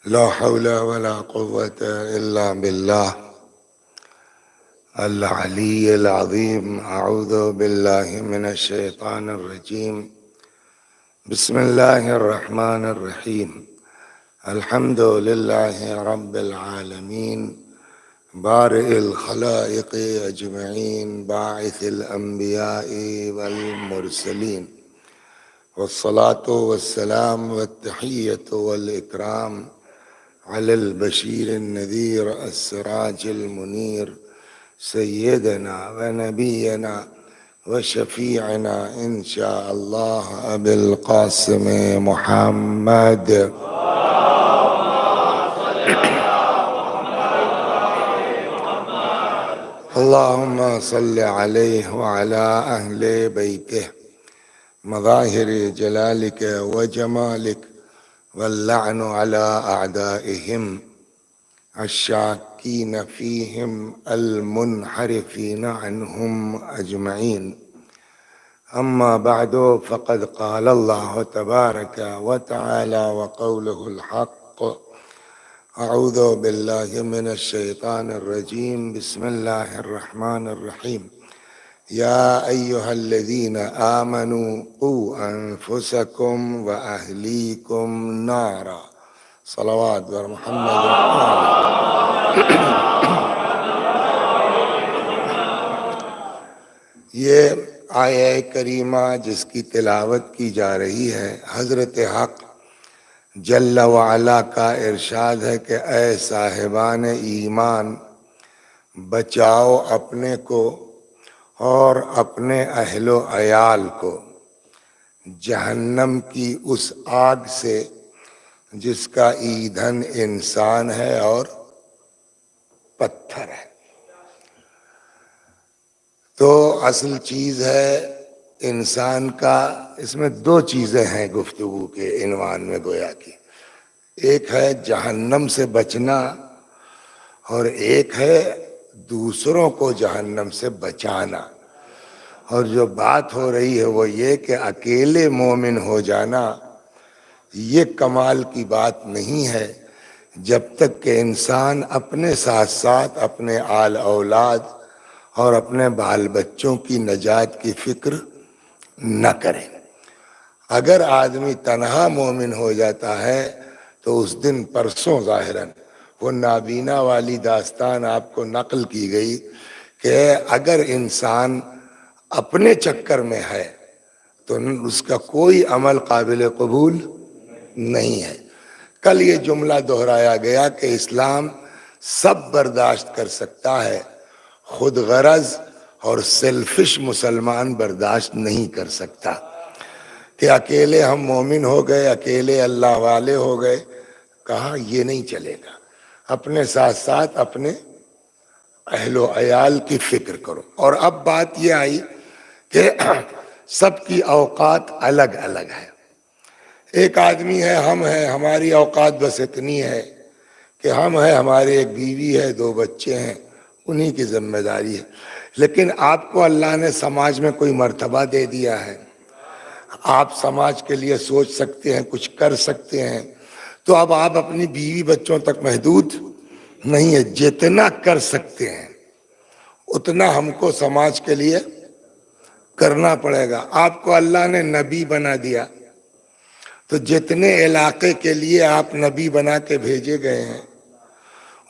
لا حول ولا قوة إلا بالله العلي العظيم. أعوذ بالله من الشيطان الرجيم. بسم الله الرحمن الرحيم. الحمد لله رب العالمين بارئ الخلائق أجمعين باعث الأنبياء والمرسلين، والصلاة والسلام والتحية والإكرام على البشير النذير السراج المنير سيدنا ونبينا وشفيعنا إن شاء الله أبي القاسم محمد. اللهم صل عليه وعلى أهل بيته مظاهر جلالك وجمالك، واللعن على أعدائهم الشاكين فيهم المنحرفين عنهم أجمعين. أما بعد، فقد قال الله تبارك وتعالى وقوله الحق: أعوذ بالله من الشيطان الرجيم. بسم الله الرحمن الرحيم. يا أيها الذين آمنوا قوا أنفسكم وأهليكم نارا. صلوات بر محمد. یہ آیہ کریمہ جس کی تلاوت کی جا رہی ہے، حضرت حق جل وعلا کا ارشاد ہے کہ اے صاحبان ایمان، بچاؤ اپنے کو اور اپنے اہل و عیال کو جہنم کی اس آگ سے جس کا ایندھن انسان ہے اور پتھر ہے۔ تو اصل چیز ہے انسان کا، اس میں دو چیزیں ہیں گفتگو کے عنوان میں گویا کی، ایک ہے جہنم سے بچنا اور ایک ہے دوسروں کو جہنم سے بچانا۔ اور جو بات ہو رہی ہے وہ یہ کہ اکیلے مومن ہو جانا یہ کمال کی بات نہیں ہے جب تک کہ انسان اپنے ساتھ ساتھ اپنے آل اولاد اور اپنے بال بچوں کی نجات کی فکر نہ کرے۔ اگر آدمی تنہا مومن ہو جاتا ہے تو اس دن پرسوں ظاہراً وہ نابینا والی داستان آپ کو نقل کی گئی کہ اگر انسان اپنے چکر میں ہے تو اس کا کوئی عمل قابل قبول نہیں ہے۔ کل یہ جملہ دہرایا گیا کہ اسلام سب برداشت کر سکتا ہے، خود غرض اور سیلفش مسلمان برداشت نہیں کر سکتا کہ اکیلے ہم مومن ہو گئے، اکیلے اللہ والے ہو گئے۔ کہا یہ نہیں چلے گا، اپنے ساتھ ساتھ اپنے اہل و عیال کی فکر کرو۔ اور اب بات یہ آئی کہ سب کی اوقات الگ الگ ہے۔ ایک آدمی ہے، ہم ہیں، ہماری اوقات بس اتنی ہے کہ ہم ہیں، ہمارے ایک بیوی ہے، دو بچے ہیں، انہی کی ذمہ داری ہے۔ لیکن آپ کو اللہ نے سماج میں کوئی مرتبہ دے دیا ہے، آپ سماج کے لیے سوچ سکتے ہیں، کچھ کر سکتے ہیں۔ تو اب آپ اپنی بیوی بچوں تک محدود نہیں ہے، جتنا کر سکتے ہیں اتنا ہم کو سماج کے لیے کرنا پڑے گا۔ آپ کو اللہ نے نبی بنا دیا تو جتنے علاقے کے لیے آپ نبی بنا کے بھیجے گئے ہیں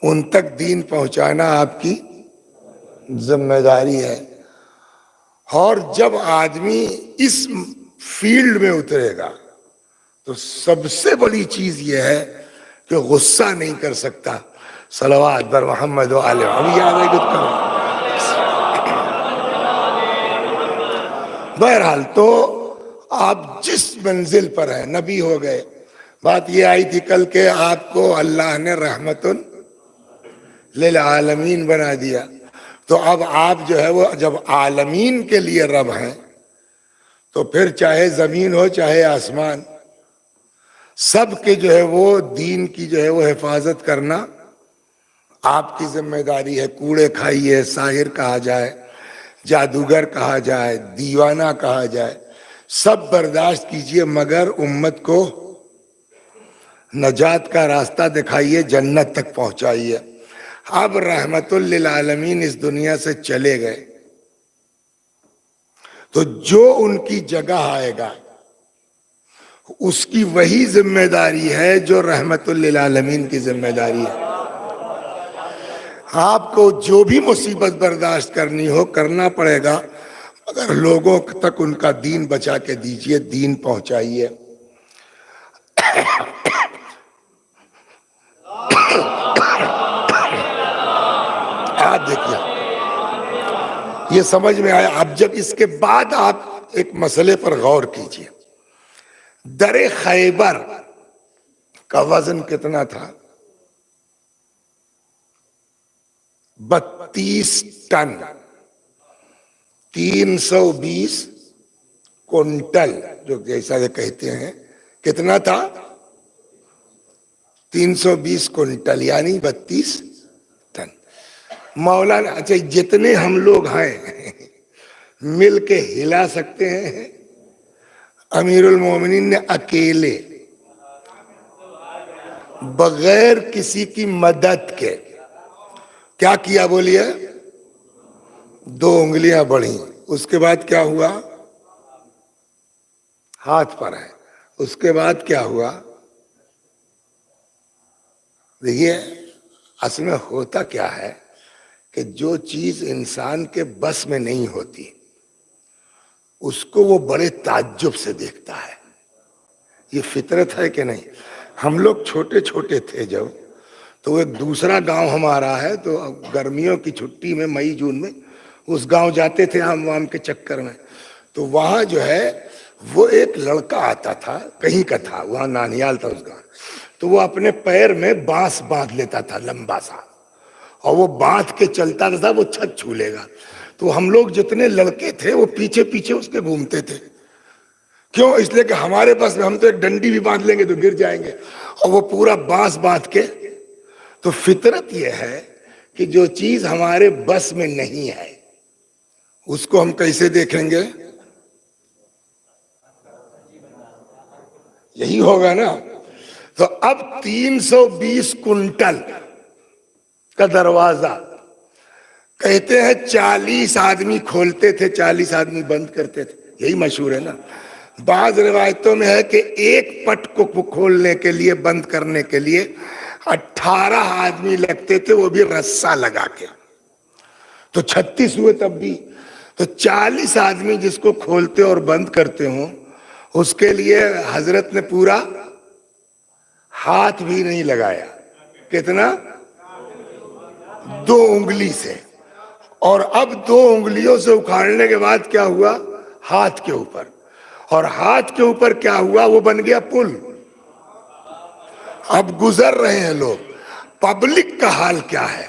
ان تک دین پہنچانا آپ کی ذمہ داری ہے۔ اور جب آدمی اس فیلڈ میں اترے گا تو سب سے بڑی چیز یہ ہے کہ غصہ نہیں کر سکتا۔ صلوات بر محمد و آل محمد۔ یاد ہے کچھ کرو۔ بہرحال تو آپ جس منزل پر ہیں، نبی ہو گئے، بات یہ آئی تھی کل کہ آپ کو اللہ نے رحمت للعالمین بنا دیا، تو اب آپ جو ہے وہ جب عالمین کے لیے رب ہیں تو پھر چاہے زمین ہو چاہے آسمان، سب کے جو ہے وہ دین کی جو ہے وہ حفاظت کرنا آپ کی ذمہ داری ہے۔ کوڑے کھائیے، ساحر کہا جائے، جادوگر کہا جائے، دیوانہ کہا جائے، سب برداشت کیجئے مگر امت کو نجات کا راستہ دکھائیے، جنت تک پہنچائیے۔ اب رحمت للعالمین اس دنیا سے چلے گئے تو جو ان کی جگہ آئے گا اس کی وہی ذمہ داری ہے جو رحمت للعالمین کی ذمہ داری ہے۔ آپ کو جو بھی مصیبت برداشت کرنی ہو کرنا پڑے گا، مگر لوگوں تک ان کا دین بچا کے دیجئے، دین پہنچائیے۔ آپ دیکھیے، یہ سمجھ میں آیا؟ اب جب اس کے بعد آپ ایک مسئلے پر غور کیجئے، در خیبر کا وزن کتنا تھا؟ 32 ٹن، 320 کنٹل، جو جیسا یہ کہتے ہیں۔ کتنا تھا؟ 320 کنٹل، یعنی 32 ٹن۔ مولانا، اچھا جتنے ہم لوگ ہیں مل کے ہلا سکتے ہیں؟ امیر المومنین نے اکیلے بغیر کسی کی مدد کے کیا کیا؟ بولیے۔ 2 انگلیاں بڑھیں، اس کے بعد کیا ہوا؟ ہاتھ پر ہے، اس کے بعد کیا ہوا؟ دیکھیے، اصل میں ہوتا کیا ہے کہ جو چیز انسان کے بس میں نہیں ہوتی اس کو وہ بڑے تعجب سے دیکھتا ہے۔ یہ فطرت ہے کہ نہیں؟ ہم لوگ چھوٹے چھوٹے تھے جب، تو ایک دوسرا گاؤں ہمارا ہے، تو گرمیوں کی چھٹی میں مئی جون میں اس گاؤں جاتے تھے آم وام کے چکر میں، تو وہاں جو ہے وہ ایک لڑکا آتا تھا، کہیں کا تھا، وہاں نانیال تھا اس گاؤں، تو وہ اپنے پیر میں بانس باندھ لیتا تھا لمبا سا، اور وہ باندھ کے چلتا تھا، وہ چھت چھو لے گا۔ تو ہم لوگ جتنے لڑکے تھے وہ پیچھے پیچھے اس کے گھومتے تھے۔ کیوں؟ اس لیے کہ ہمارے پاس ہم تو ایک ڈنڈی بھی باندھ لیں گے تو گر جائیں گے، اور وہ پورا بانس باندھ کے۔ تو فطرت یہ ہے کہ جو چیز ہمارے بس میں نہیں ہے اس کو ہم کیسے دیکھیں گے؟ یہی ہوگا نا۔ تو اب 320 کنٹل کا دروازہ، کہتے ہیں 40 آدمی کھولتے تھے، 40 آدمی بند کرتے تھے، یہی مشہور ہے نا۔ بعض روایتوں میں ہے کہ ایک پٹ کو کھولنے کے لیے، بند کرنے کے لیے 18 آدمی لگتے تھے، وہ بھی رسہ لگا کے، تو 36 ہوئے تب بھی۔ تو 40 آدمی جس کو کھولتے اور بند کرتے ہوں، اس کے لیے حضرت نے پورا ہاتھ بھی نہیں لگایا۔ کتنا؟ 2 انگلی سے۔ اور اب 2 انگلیوں سے اکھاڑنے کے بعد کیا ہوا؟ ہاتھ کے اوپر، اور ہاتھ کے اوپر کیا ہوا؟ وہ بن گیا پل۔ اب گزر رہے ہیں لوگ، پبلک کا حال کیا ہے؟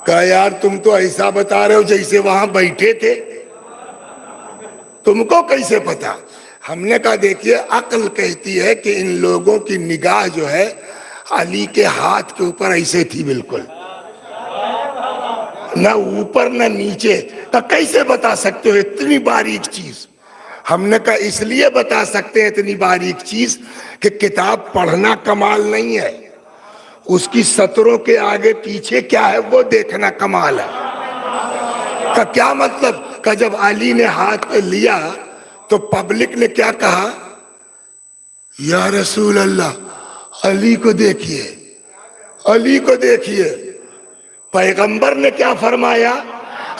کہا یار تم تو ایسا بتا رہے ہو جیسے وہاں بیٹھے تھے، تم کو کیسے پتا؟ ہم نے کہا دیکھیے، عقل کہتی ہے کہ ان لوگوں کی نگاہ جو ہے علی کے ہاتھ کے اوپر ایسے تھی، بالکل نہ اوپر نہ نیچے۔ تو کیسے بتا سکتے ہو اتنی باریک چیز؟ ہم نے کہا اس لیے بتا سکتے ہیں اتنی باریک چیز کہ کتاب پڑھنا کمال نہیں ہے، اس کی سطروں کے آگے پیچھے کیا ہے وہ دیکھنا کمال ہے۔ کا کیا مطلب؟ کہ جب علی نے ہاتھ پہ لیا تو پبلک نے کیا کہا؟ یا رسول اللہ، علی کو دیکھیے، علی کو دیکھیے۔ پیغمبر نے کیا فرمایا؟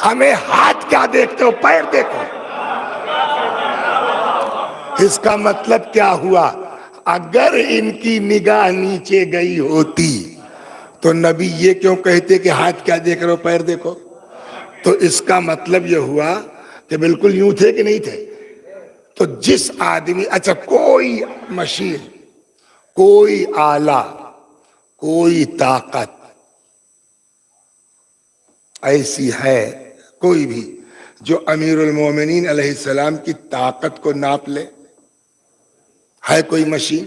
ہمیں ہاتھ کیا دیکھتے ہو، پیر دیکھو۔ اس کا مطلب کیا ہوا؟ اگر ان کی نگاہ نیچے گئی ہوتی تو نبی یہ کیوں کہتے کہ ہاتھ کیا دیکھ رہے ہو، پیر دیکھو؟ تو اس کا مطلب یہ ہوا کہ بالکل یوں تھے کہ نہیں تھے؟ تو جس آدمی، اچھا کوئی مشین، کوئی آلہ، کوئی طاقت ایسی ہے کوئی بھی جو امیر المومنین علیہ السلام کی طاقت کو ناپ لے؟ ہے کوئی مشین،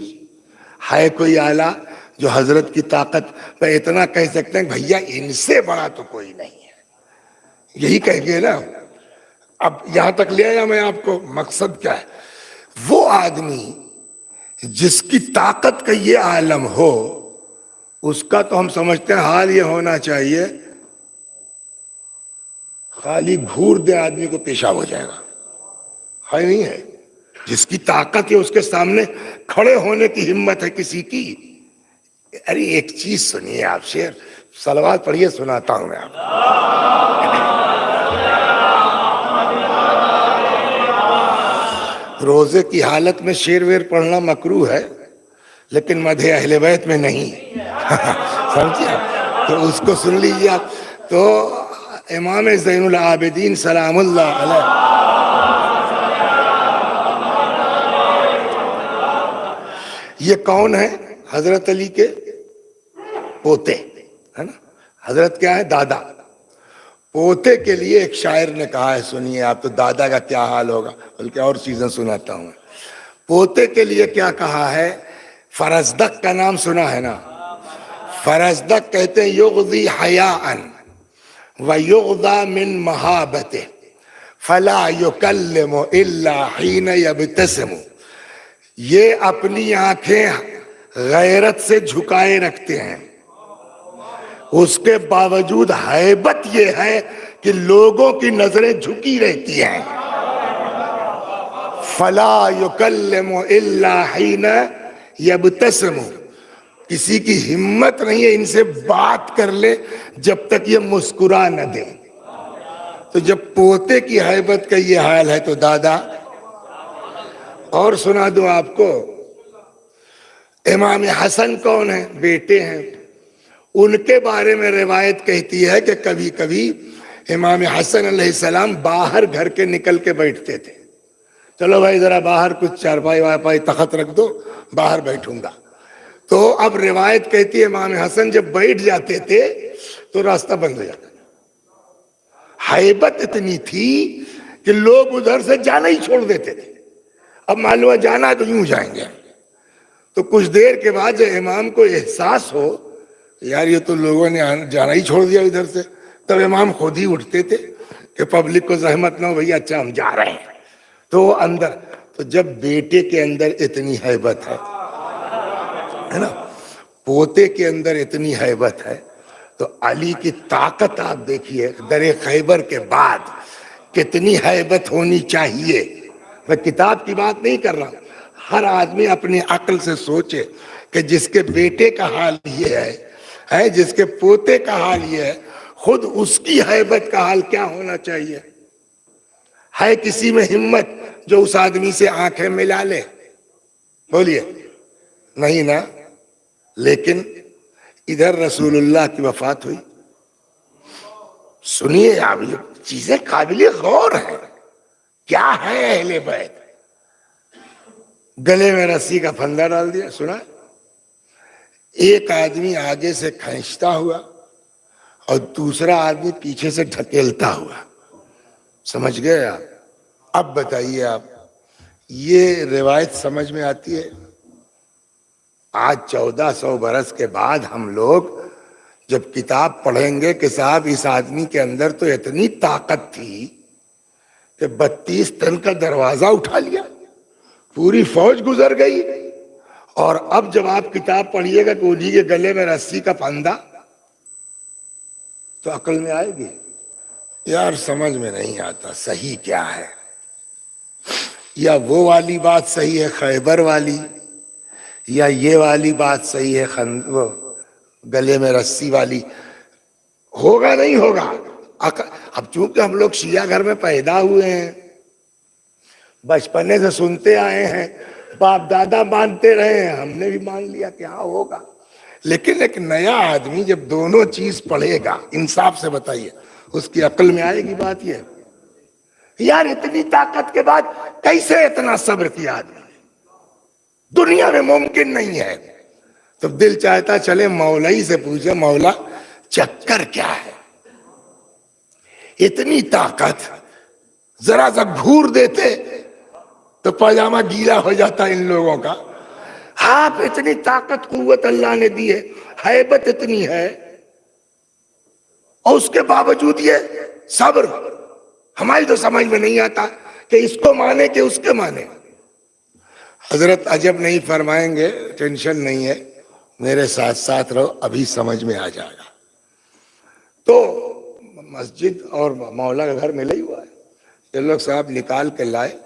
ہے کوئی آلہ جو حضرت کی طاقت پہ اتنا کہہ سکتے ہیں بھیا ان سے بڑا تو کوئی نہیں ہے؟ یہی کہیں گے نا۔ اب یہاں تک لے آیا میں آپ کو، مقصد کیا ہے؟ وہ آدمی جس کی طاقت کا یہ عالم ہو، اس کا تو ہم سمجھتے ہیں حال یہ ہونا چاہیے خالی گھور دے آدمی کو پیشاب ہو جائے گا. ہے نہیں ہے؟ جس کی طاقت ہے اس کے سامنے کھڑے ہونے کی ہمت ہے کسی کی. ارے ایک چیز سنیے آپ، شعر صلوات پڑھیے، سناتا ہوں میں آپ. روزے کی حالت میں شعر ویر پڑھنا مکروہ ہے، لیکن مدح اہل بیت میں نہیں. سمجھے؟ تو اس کو سن لیجیے آپ. تو امام زین العابدین سلام اللہ علیہ، یہ کون ہے؟ حضرت علی کے پوتے ہے نا. حضرت کیا ہے؟ دادا. پوتے کے لیے ایک شاعر نے کہا ہے، سنیے آپ، تو دادا کا کیا حال ہوگا. بلکہ اور چیزیں سناتا ہوں. پوتے کے لیے کیا کہا ہے؟ فرزدق کا نام سنا ہے نا؟ فرزدق کہتے ہیں یغضی حیاءً ویغضا من مہابتہ فلا یکلم الا حین یبتسم. یہ اپنی آنکھیں غیرت سے جھکائے رکھتے ہیں، اس کے باوجود ہیبت یہ ہے کہ لوگوں کی نظریں جھکی رہتی ہیں. فلا یکلم الا حین یبتسم. کسی کی ہمت نہیں ہے ان سے بات کر لے جب تک یہ مسکرا نہ دے. تو جب پوتے کی ہیبت کا یہ حال ہے تو دادا. اور سنا دوں آپ کو، امام حسن کون ہیں؟ بیٹے ہیں. ان کے بارے میں روایت کہتی ہے کہ کبھی کبھی امام حسن علیہ السلام باہر گھر کے نکل کے بیٹھتے تھے. چلو بھائی ذرا باہر کچھ چارپائی وارپائی تخت رکھ دو، باہر بیٹھوں گا. تو اب روایت کہتی ہے امام حسن جب بیٹھ جاتے تھے تو راستہ بند ہو جاتا. ہیبت اتنی تھی کہ لوگ ادھر سے جانا ہی چھوڑ دیتے تھے. اب معلوم ہے جانا ہے تو یوں جائیں گے. تو کچھ دیر کے بعد جب امام کو احساس ہو یار یہ تو لوگوں نے جانا ہی چھوڑ دیا ادھر سے، تب امام خود ہی اٹھتے تھے کہ پبلک کو زحمت نہ ہو، بھئی اچھا ہم جا رہے ہیں. تو وہ اندر، تو جب بیٹے کے اندر اتنی ہیبت ہے نا، پوتے کے اندر اتنی ہیبت ہے، تو علی کی طاقت آپ دیکھیے در خیبر کے بعد کتنی ہیبت ہونی چاہیے. میں کتاب کی بات نہیں کر رہا، ہر آدمی اپنی عقل سے سوچے کہ جس کے بیٹے کا حال یہ ہے، جس کے پوتے کا حال یہ ہے، خود اس کی ہیبت کا حال کیا ہونا چاہیے. ہے کسی میں ہمت جو اس آدمی سے آنکھیں ملا لے؟ بولیے نہیں نا. لیکن ادھر رسول اللہ کی وفات ہوئی. سنیے آپ، یہ چیزیں قابل غور ہیں. کیا ہے اہل بیت؟ گلے میں رسی کا پھندا ڈال دیا. سنا ایک آدمی آگے سے کھینچتا ہوا اور دوسرا آدمی پیچھے سے ڈھکیلتا ہوا. سمجھ گئے آپ؟ اب بتائیے آپ، یہ روایت سمجھ میں آتی ہے؟ آج 1400 برس کے بعد ہم لوگ جب کتاب پڑھیں گے کہ صاحب اس آدمی کے اندر تو اتنی طاقت تھی کہ 32 ٹن کا دروازہ اٹھا لیا، پوری فوج گزر گئی. اور اب جب آپ کتاب پڑھیے گا کہ انہی کے گلے میں رسی کا پھندا، تو عقل میں آئے گی؟ یار سمجھ میں نہیں آتا صحیح کیا ہے. یا وہ والی بات صحیح ہے خیبر والی، یا یہ والی بات صحیح ہے وہ گلے میں رسی والی. ہوگا نہیں ہوگا. اب چونکہ ہم لوگ شیعہ گھر میں پیدا ہوئے ہیں، بچپنے سے سنتے آئے ہیں، باپ دادا مانتے رہے ہیں، ہم نے بھی مان لیا کہ ہاں ہوگا. لیکن ایک نیا آدمی جب دونوں چیز پڑھے گا، انصاف سے بتائیے اس کی عقل میں آئے گی بات یہ؟ یار اتنی طاقت کے بعد کیسے اتنا صبر کیا آدمی؟ دنیا میں ممکن نہیں ہے. تو دل چاہتا چلے مولوی سے پوچھے، مولا چکر کیا ہے؟ اتنی طاقت، ذرا سا گھور دیتے تو پاجامہ گیلا ہو جاتا ان لوگوں کا. آپ اتنی طاقت قوت اللہ نے دی ہے، ہیبت اتنی ہے، اور اس کے باوجود یہ صبر. ہماری تو سمجھ میں نہیں آتا کہ اس کو مانے کہ اس کے مانے. حضرت عجب نہیں فرمائیں گے، ٹینشن نہیں ہے، میرے ساتھ ساتھ رہو، ابھی سمجھ میں آ جائے گا۔ تو مسجد اور مولا کا گھر ملا ہی ہوا ہے، یہ لوگ صاحب نکال کے لائے،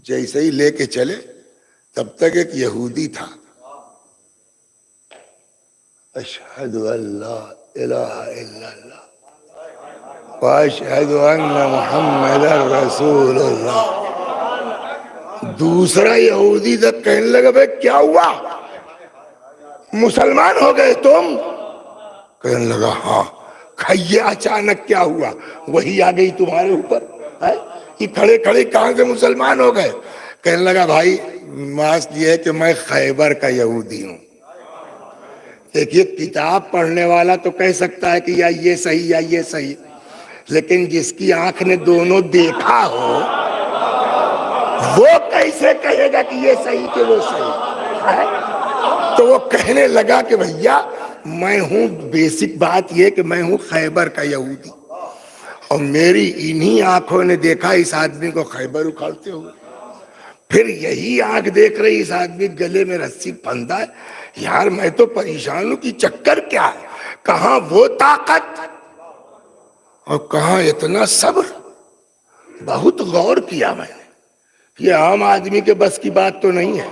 جیسے ہی لے کے چلے تب تک ایک یہودی تھا، اشہد ان لا الہ الا اللہ واشہد ان محمد رسول اللہ۔ دوسرا یہودی تک کہنے لگا بھائی کیا ہوا، مسلمان ہو گئے تم؟ کہنے لگا ہاں۔ کھائیے اچانک کیا ہوا، وہی آ گئی تمہارے اوپر ہے؟ یہ کھڑے کھڑے کہاں سے مسلمان ہو گئے؟ کہنے لگا بھائی بات یہ ہے کہ میں خیبر کا یہودی ہوں۔ دیکھیے کتاب پڑھنے والا تو کہہ سکتا ہے کہ یا یہ صحیح یا یہ صحیح، لیکن جس کی آنکھ نے دونوں دیکھا ہو وہ کیسے کہے گا کہ یہ صحیح کہ وہ صحیح ہے؟ تو وہ کہنے لگا کہ بھیا میں ہوں، بیسک بات یہ کہ میں ہوں خیبر کا یہودی، اور میری انہی آنکھوں نے دیکھا اس آدمی کو خیبر اکھاڑتے ہوئے، پھر یہی آنکھ دیکھ رہی اس آدمی گلے میں رسی پھندا ہے۔ یار میں تو پریشان ہوں کہ چکر کیا ہے، کہاں وہ طاقت اور کہاں اتنا صبر۔ بہت غور کیا میں نے، یہ عام آدمی کے بس کی بات تو نہیں ہے،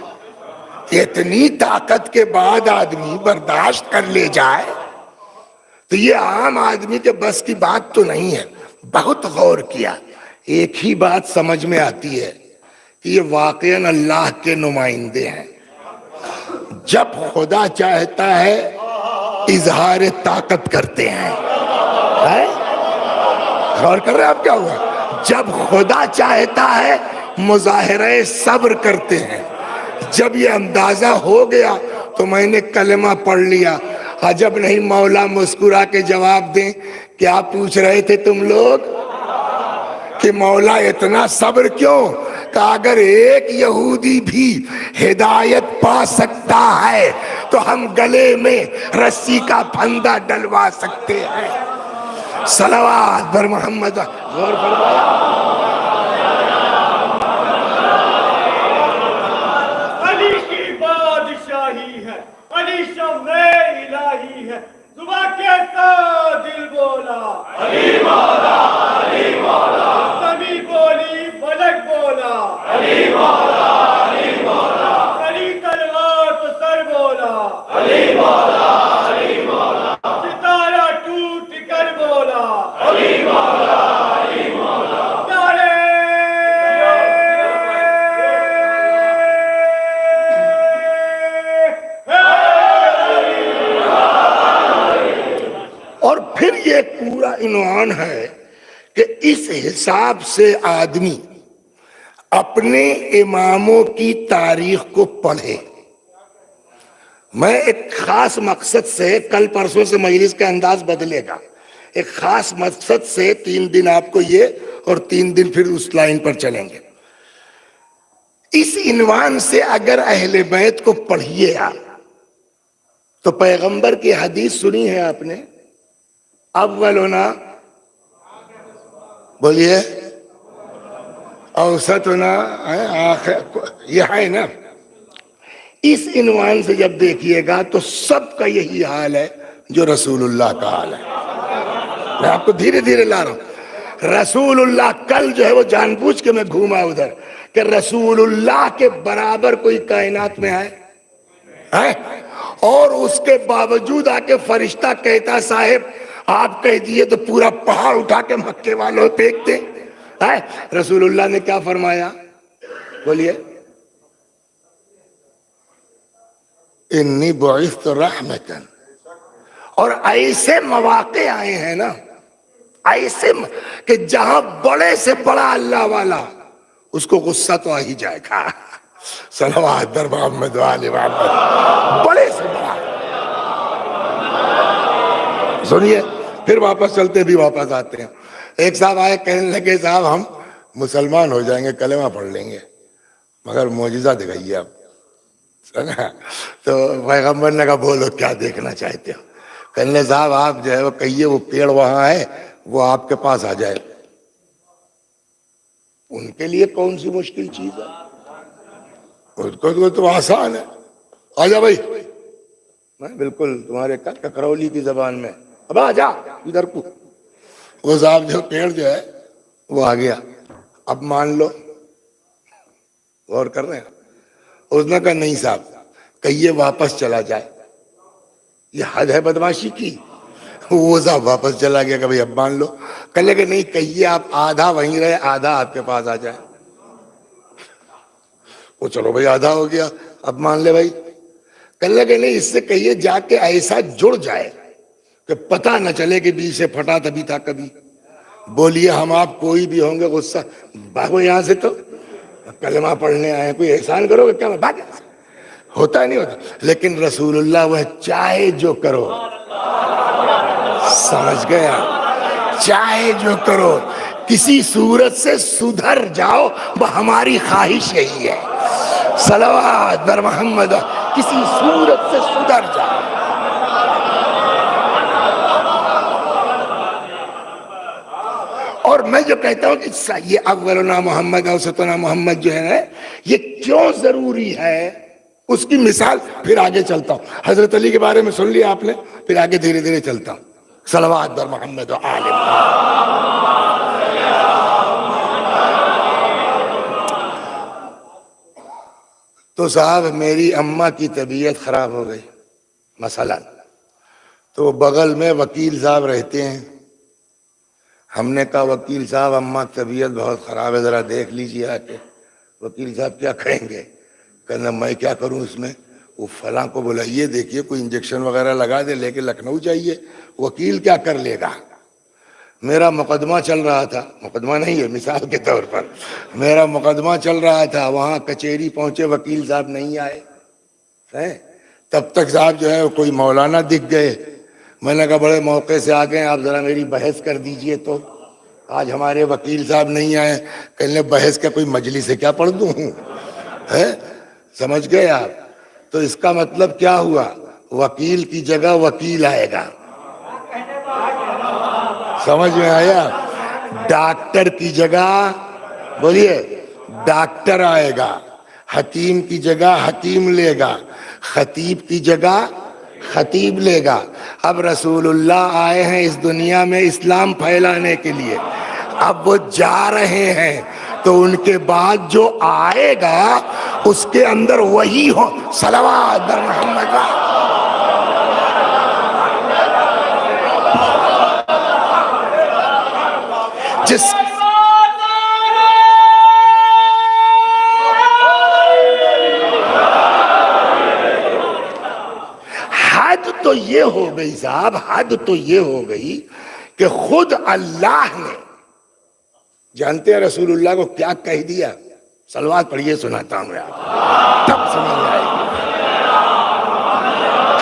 اتنی طاقت کے بعد آدمی برداشت کر لے جائے تو یہ عام آدمی کے بس کی بات تو نہیں ہے۔ بہت غور کیا، ایک ہی بات سمجھ میں آتی ہے کہ یہ واقعاً اللہ کے نمائندے ہیں۔ جب خدا چاہتا ہے اظہار طاقت کرتے ہیں، غور کر رہے ہیں آپ کیا ہوا؟ جب خدا چاہتا ہے مظاہرہ صبر کرتے ہیں۔ جب یہ اندازہ ہو گیا تو میں نے کلمہ پڑھ لیا، عجب نہیں مولا مسکرا کے جواب دیں کیا پوچھ رہے تھے تم لوگ کہ مولا اتنا صبر کیوں؟ کہ اگر ایک یہودی بھی ہدایت پا سکتا ہے تو ہم گلے میں رسی کا پھندا ڈلوا سکتے ہیں۔ صلوات بر محمد۔ غور فرمایا، علی کی بادشاہی ہے، علی شمع الہی ہے، صبح کیسا دل بولا علی مولا، علی مولا، زمین بولی فلک بولا علی مولا، علی مولا، علی تلوار تو سر بولا علی مولا، علی مولا، ستارہ ٹوٹ کر بولا علی مولا، علی مولا، اور پھر یہ پورا عنوان ہے کہ اس حساب سے آدمی اپنے اماموں کی تاریخ کو پڑھے۔ میں ایک خاص مقصد سے، کل پرسوں سے مجلس کا انداز بدلے گا، ایک خاص مقصد سے 3 دن آپ کو یہ اور 3 دن پھر اس لائن پر چلیں گے۔ اس عنوان سے اگر اہل بیت کو پڑھیے آپ تو پیغمبر کی حدیث سنی ہے آپ نے، اولنا بولیے اوسطنا یہ ہے نا، اس عنوان سے جب دیکھیے گا تو سب کا یہی حال ہے جو رسول اللہ کا حال ہے۔ میں آپ کو دھیرے دھیرے لا رہا ہوں۔ رسول اللہ، کل جو ہے وہ جان بوجھ کے میں گھوما ادھر کہ رسول اللہ کے برابر کوئی کائنات میں ہے، اور اس کے باوجود آ کے فرشتہ کہتا صاحب آپ کہہ دیے تو پورا پہاڑ اٹھا کے مکے والوں پھینکتے۔ رسول اللہ نے کیا فرمایا؟ بولیے، انی بعثت رحمتاً۔ اور ایسے مواقع آئے ہیں نا، ایسے کہ جہاں بڑے سے بڑا اللہ والا اس کو غصہ تو آ ہی جائے گا۔ صلوات بر محمد وآل محمد، بڑے سے بڑا۔ سنیے، پھر واپس چلتے بھی واپس آتے ہیں۔ ایک صاحب آئے، کہنے لگے صاحب ہم مسلمان ہو جائیں گے، کلمہ پڑھ لیں گے، مگر معجزہ دکھائیے آپ۔ تو پیغمبر نے کہا بولو کیا دیکھنا چاہتے ہو؟ کہنے لگے صاحب آپ جو ہے وہ کہیے وہ پیڑ وہاں ہے، وہ آپ کے پاس آ جائے۔ ان کے لیے کون سی مشکل چیز ہے؟ اس کو تو آسان ہے، آ جا بھائی، میں بالکل تمہارے ککرولی کی زبان میں، اب آ جا ادھر کو. وہ صاحب جو پیڑ جو ہے وہ آ گیا. اب مان لو، غور کر رہے ہیں، اس نے کہا نہیں صاحب، کہیے واپس چلا جائے، یہ حد ہے بدماشی کی. وہ صاحب واپس چلا گیا کہ بھائی اب مان لو. کہنے کہ نہیں، کہیے آپ آدھا وہیں رہے، آدھا آپ کے پاس آ جائے. وہ چلو بھائی آدھا ہو گیا، اب مان لے بھائی. کہنے لگے نہیں، اس سے کہیے جا کے ایسا جڑ جائے کہ پتہ نہ چلے کہ بیچ سے پھٹا تبھی تھا کبھی. بولیے ہم آپ کوئی بھی ہوں گے غصہ بھاگو یہاں سے، تو کلمہ پڑھنے آئے، کوئی احسان کرو گے کیا؟ میں بھاگ، ہوتا نہیں ہوتا. لیکن رسول اللہ وہ چاہے جو کرو، سمجھ گیا، چاہے جو کرو کسی صورت سے سدھر جاؤ، وہ ہماری خواہش یہی ہے. صلوات بر محمد، کسی صورت سے سدھر جاؤ. اور میں جو کہتا ہوں کہ یہ اولنا محمد اوسطنا محمد جو ہے، یہ کیوں ضروری ہے، اس کی مثال پھر آگے چلتا ہوں. حضرت علی کے بارے میں سن لیا آپ نے، پھر آگے دھیرے دھیرے چلتا ہوں. صلوات بر محمد و آل محمد. تو صاحب میری اماں کی طبیعت خراب ہو گئی مثلا، تو بغل میں وکیل صاحب رہتے ہیں. ہم نے کہا وکیل صاحب اماں کی طبیعت بہت خراب ہے، ذرا دیکھ لیجیے آ کے. وکیل صاحب کیا کہیں گے؟ کہنا میں کیا کروں اس میں، وہ فلاں کو بلائیے، دیکھیے کوئی انجیکشن وغیرہ لگا دے، لے کے لکھنؤ جائیے. وکیل کیا کر لے گا؟ میرا مقدمہ چل رہا تھا، مقدمہ نہیں ہے، مثال کے طور پر میرا مقدمہ چل رہا تھا، وہاں کچہری پہنچے، وکیل صاحب نہیں آئے. تب تک صاحب جو ہے کوئی مولانا دکھ گئے. میں نے کہا بڑے موقع سے آ گئے، آپ ذرا میری بحث کر دیجئے. تو آج ہمارے وکیل صاحب نہیں آئے. کہنے بحث کا کوئی مجلس ہے کیا پڑھ دوں؟ سمجھ گئے آپ؟ تو اس کا مطلب کیا ہوا؟ وکیل کی جگہ وکیل آئے گا. سمجھ میں آیا؟ ڈاکٹر کی جگہ، بولیے، ڈاکٹر آئے گا. حکیم کی جگہ حکیم لے گا. خطیب کی جگہ خطیب لے گا. اب رسول اللہ آئے ہیں اس دنیا میں اسلام پھیلانے کے لیے، اب وہ جا رہے ہیں، تو ان کے بعد جو آئے گا اس کے اندر وہی ہو. صلوات بر محمد. جس حد تو یہ ہو گئی صاحب، حد تو یہ ہو گئی کہ خود اللہ نے، جانتے ہیں رسول اللہ کو کیا کہہ دیا؟ صلوات پڑھیے، سناتا ہوں میں آپ کو، تب سمجھ میں آئے گی.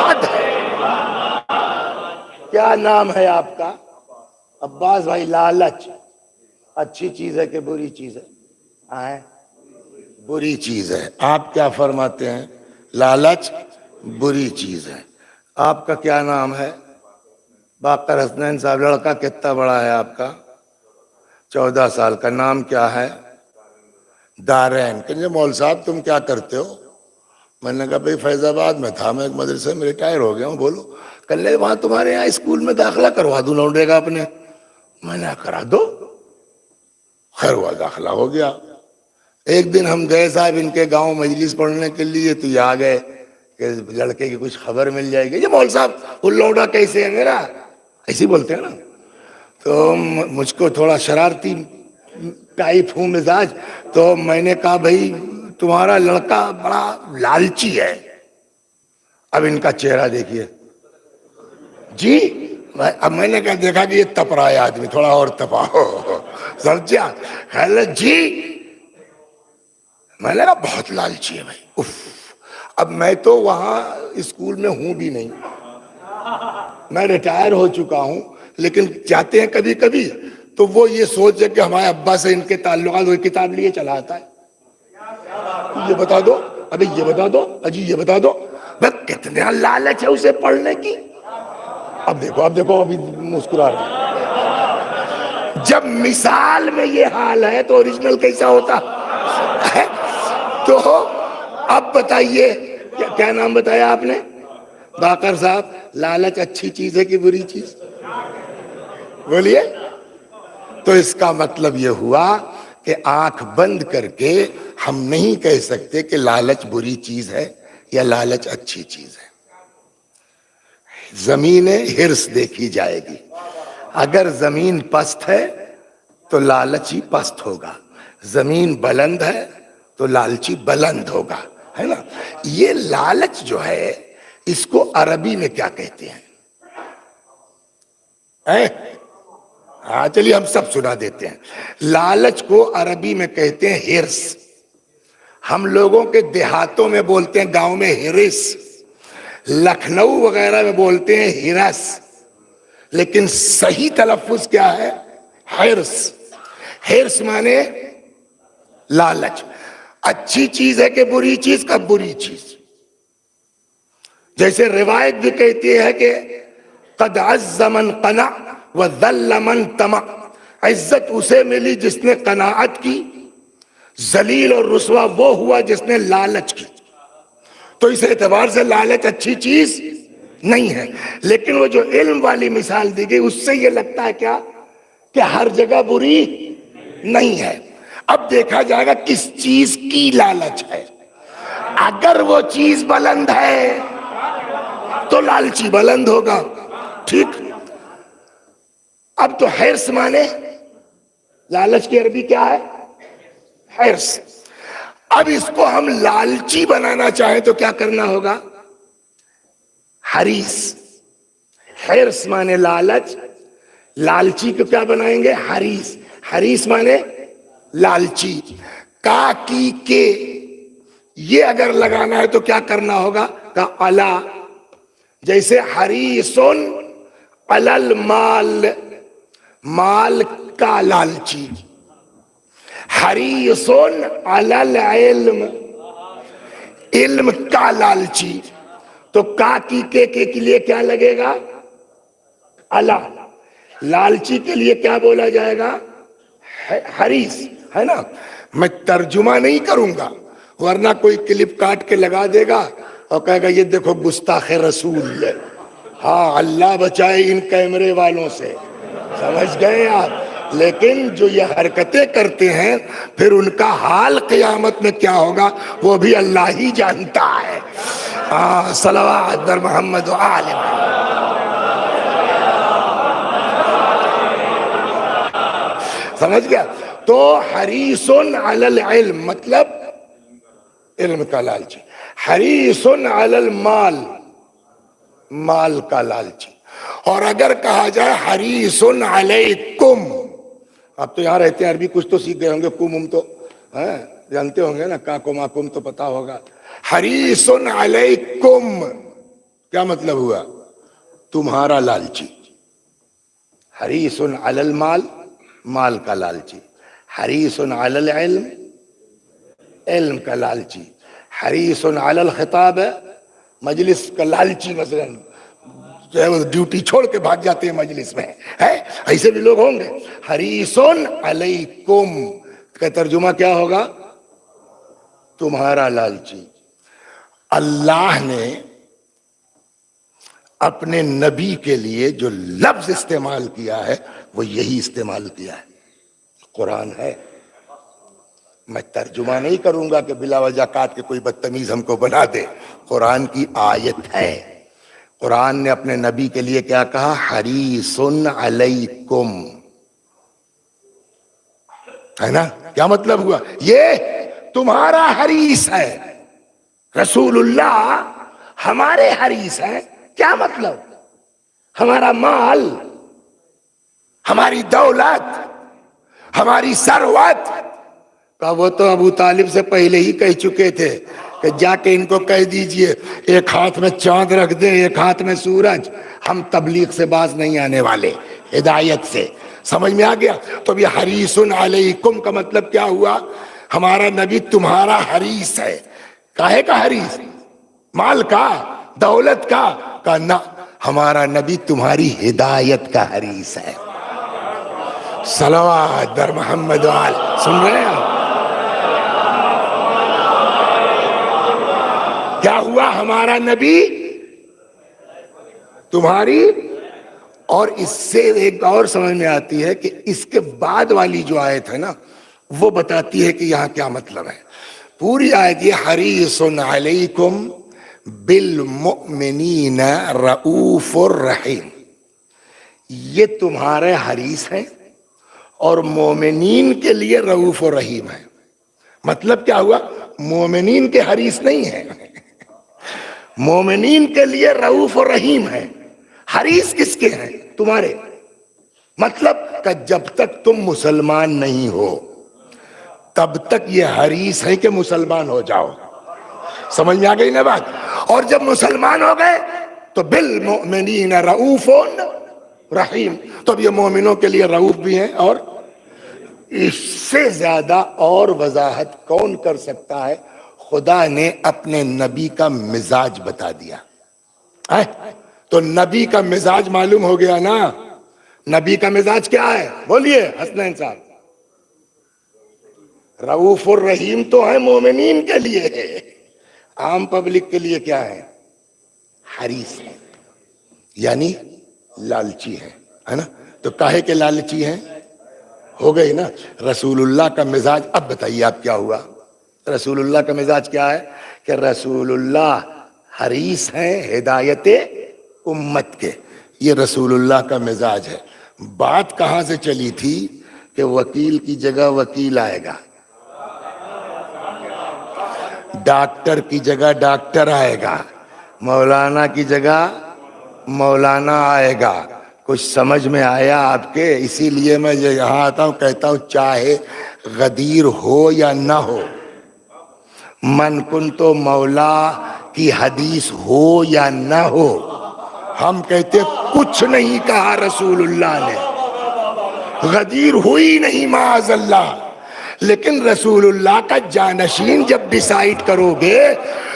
حد ہے. کیا نام ہے آپ کا؟ عباس بھائی. لالچ اچھی چیز ہے کہ بری چیز ہے؟ بری چیز ہے. آپ کیا فرماتے ہیں؟ لالچ بری چیز ہے. آپ کا کیا نام ہے؟ باقر حسنین صاحب. لڑکا کتنا بڑا ہے آپ کا؟ 14 سال کا. نام کیا ہے؟ دارین. کہ مول صاحب تم کیا کرتے ہو؟ میں نے کہا بھائی فیض آباد میں تھا میں ایک مدرسے میں، ریٹائر ہو گیا ہوں. بولو. کل وہاں تمہارے یہاں اسکول میں داخلہ کروا دوں لونڈے گا اپنے. میں نے کرا دو. خیر ہوا داخلہ ہو گیا. ایک دن ہم گئے صاحب ان کے گاؤں مجلس پڑھنے کے لیے، تو یہ آ گئے کہ لڑکے کی کچھ خبر مل جائے گی. یہ مول صاحب وہ لوڈا کیسے ہے میرا، ایسے بولتے ہیں نا. تو مجھ کو تھوڑا شرارتی ٹائپ ہوں مزاج، تو میں نے کہا بھائی تمہارا لڑکا بڑا لالچی ہے. اب ان کا چہرہ دیکھیے جی. اب میں نے کہا دیکھا کہ یہ تپ رہا ہے آدمی، تھوڑا اور تپاؤ. سمجھا؟ جی. میں نے کہا بہت لالچی ہے بھائی. اف. اب میں تو وہاں اسکول میں ہوں بھی نہیں، میں ریٹائر ہو چکا ہوں، لیکن جاتے ہیں کبھی کبھی تو وہ یہ سوچ ہے کہ ہمارے ابا سے ان کے تعلقات، وہ کتاب لیے چلا آتا ہے. یہ بتا دو، ابھی یہ بتا دو، اجی یہ بتا دو. بس کتنا لالچ ہے اسے پڑھنے کی. اب دیکھو ابھی مسکرا رہے. جب مثال میں یہ حال ہے تو اوریجنل کیسا ہوتا ہے؟ تو اب بتائیے کیا نام بتایا آپ نے باقر صاحب؟ لالچ اچھی چیز ہے کہ بری چیز؟ بولیے. تو اس کا مطلب یہ ہوا کہ آنکھ بند کر کے ہم نہیں کہہ سکتے کہ لالچ بری چیز ہے یا لالچ اچھی چیز ہے. زمین ہرس دیکھی جائے گی. اگر زمین پست ہے تو لالچی پست ہوگا، زمین بلند ہے تو لالچی بلند ہوگا، ہے نا. یہ لالچ جو ہے اس کو عربی میں کیا کہتے ہیں؟ ہاں چلیے ہم سب سنا دیتے ہیں. لالچ کو عربی میں کہتے ہیں ہرس. ہم لوگوں کے دیہاتوں میں بولتے ہیں گاؤں میں ہرس، لکھنؤ وغیرہ میں بولتے ہیں ہرس، لیکن صحیح تلفظ کیا ہے؟ ہرس. ہرس مانے لالچ. اچھی چیز ہے کہ بری چیز؟ کا بری چیز. جیسے روایت بھی کہتی ہے کہ قد عز من قنع وذل من طمع. عزت اسے ملی جس نے قناعت کی، ذلیل اور رسوا وہ ہوا جس نے لالچ کی. تو اس اعتبار سے لالچ اچھی چیز نہیں ہے. لیکن وہ جو علم والی مثال دی گئی اس سے یہ لگتا ہے کیا کہ ہر جگہ بری نہیں ہے. اب دیکھا جائے گا کس چیز کی لالچ ہے. اگر وہ چیز بلند ہے تو لالچی بلند ہوگا. ٹھیک. اب تو حرص مانے لالچ کی عربی کیا ہے؟ حرص. اب اس کو ہم لالچی بنانا چاہیں تو کیا کرنا ہوگا؟ حریص. حرص مانے لالچ، لالچی کو کیا بنائیں گے؟ حریص. حریص مانے لالچی. کا کی کے یہ اگر لگانا ہے تو کیا کرنا ہوگا؟ کا علا. جیسے حریصن علی المال، مال کا لالچی. حریصن علی العلم، علم کا لالچی. تو کا کی کے لیے کیا لگے گا؟ علا. لالچی کے لیے کیا بولا جائے گا؟ حریص، ہے نا. میں ترجمہ نہیں کروں گا ورنہ کوئی کلپ کاٹ کے لگا دے گا اور کہے گا یہ دیکھو گستاخ رسول. ہاں اللہ بچائے ان کیمرے والوں سے. سمجھ گئے آپ؟ لیکن جو یہ حرکتیں کرتے ہیں پھر ان کا حال قیامت میں کیا ہوگا وہ بھی اللہ ہی جانتا ہے. صلوات بر محمد و آل محمد. سمجھ گیا؟ تو حریصن علی العلم مطلب علم کا لالچی. حریصن علی المال، مال کا لالچی. اور اگر کہا جائے حریصن علیکم، اب تو یہاں رہتے ہیں عربی کچھ تو سیکھ گئے ہوں گے، کم تو جانتے ہوں گے نا، کاکم آکم تو پتا ہوگا. حریصن علیکم کیا مطلب ہوا؟ تمہارا لالچی. حریصن علی المال، مال کا لالچی. حریصن علی العلم، علم کا لالچی. حریصن علی الخطاب، مجلس کا لالچی. مثلا جو ہے وہ ڈیوٹی چھوڑ کے بھاگ جاتے ہیں مجلس میں، ہے ایسے بھی لوگ ہوں گے. حریصن علیکم کا ترجمہ کیا ہوگا؟ تمہارا لالچی. اللہ نے اپنے نبی کے لیے جو لفظ استعمال کیا ہے وہ یہی استعمال کیا ہے. قرآن ہے. میں ترجمہ نہیں کروں گا کہ بلا وجہ کاٹ کے کوئی بدتمیز ہم کو بنا دے. قرآن کی آیت ہے. قرآن نے اپنے نبی کے لیے کیا کہا؟ حریصن علیکم. ہے نا؟ کیا مطلب ہوا؟ یہ تمہارا حریص ہے. رسول اللہ ہمارے حریص ہیں. کیا مطلب؟ ہمارا مال، ہماری دولت، ہماری ثروت کا وہ تو ابو طالب سے پہلے ہی کہہ چکے تھے کہ جا کے ان کو کہہ دیجئے ایک ہاتھ میں چاند رکھ دیں ایک ہاتھ میں سورج، ہم تبلیغ سے باز نہیں آنے والے، ہدایت سے. سمجھ میں آ گیا؟ تو یہ حریصن علیکم کا مطلب کیا ہوا؟ ہمارا نبی تمہارا حریص ہے. کاہے کا حریص؟ مال کا، دولت کا؟ نہ، ہمارا نبی تمہاری ہدایت کا حریص ہے. صلوات بر محمد وآل. سن رہے ہیں آپ؟ کیا ہوا؟ ہمارا نبی تمہاری. اور اس سے ایک اور سمجھ میں آتی ہے کہ اس کے بعد والی جو آیت ہے نا وہ بتاتی ہے کہ یہاں کیا مطلب ہے. پوری آیت یہ حریص علیکم بالمؤمنین رؤوف الرحیم، یہ تمہارے حریص ہیں اور مومنین کے لیے رؤوف الرحیم ہے. مطلب کیا ہوا؟ مومنین کے حریص نہیں ہیں، مومنین کے لیے رؤوف الرحیم ہے. حریص کس کے ہیں؟ تمہارے. مطلب کہ جب تک تم مسلمان نہیں ہو تب تک یہ حریص ہے کہ مسلمان ہو جاؤ. سمجھ میں آ گئی نا بات؟ اور جب مسلمان ہو گئے تو بالمؤمنین رؤوف رحیم، تو اب یہ مومنوں کے لیے رؤوف بھی ہیں. اور اس سے زیادہ اور وضاحت کون کر سکتا ہے؟ خدا نے اپنے نبی کا مزاج بتا دیا. تو نبی کا مزاج معلوم ہو گیا نا. نبی کا مزاج کیا ہے؟ بولیے حسنین صاحب. رؤوف الرحیم تو ہے مومنین کے لیے، عام پبلک کے لیے کیا ہے؟ حریص ہے، یعنی لالچی ہے نا. تو کاہے کے لالچی ہیں؟ ہو گئی نا. رسول اللہ کا مزاج اب بتائیے آپ کیا ہوا؟ رسول اللہ کا مزاج کیا ہے؟ کہ رسول اللہ حریص ہیں ہدایت امت کے. یہ رسول اللہ کا مزاج ہے. بات کہاں سے چلی تھی کہ وکیل کی جگہ وکیل آئے گا، ڈاکٹر کی جگہ ڈاکٹر آئے گا، مولانا کی جگہ مولانا آئے گا. کچھ سمجھ میں آیا آپ کے؟ اسی لیے میں یہاں آتا ہوں، کہتا ہوں چاہے غدیر ہو یا نہ ہو، من کن تو مولا کی حدیث ہو یا نہ ہو، ہم کہتے کچھ نہیں کہا رسول اللہ نے، غدیر ہوئی نہیں معاذ اللہ. لیکن رسول اللہ کا جانشین جب ڈیسائیڈ کرو گے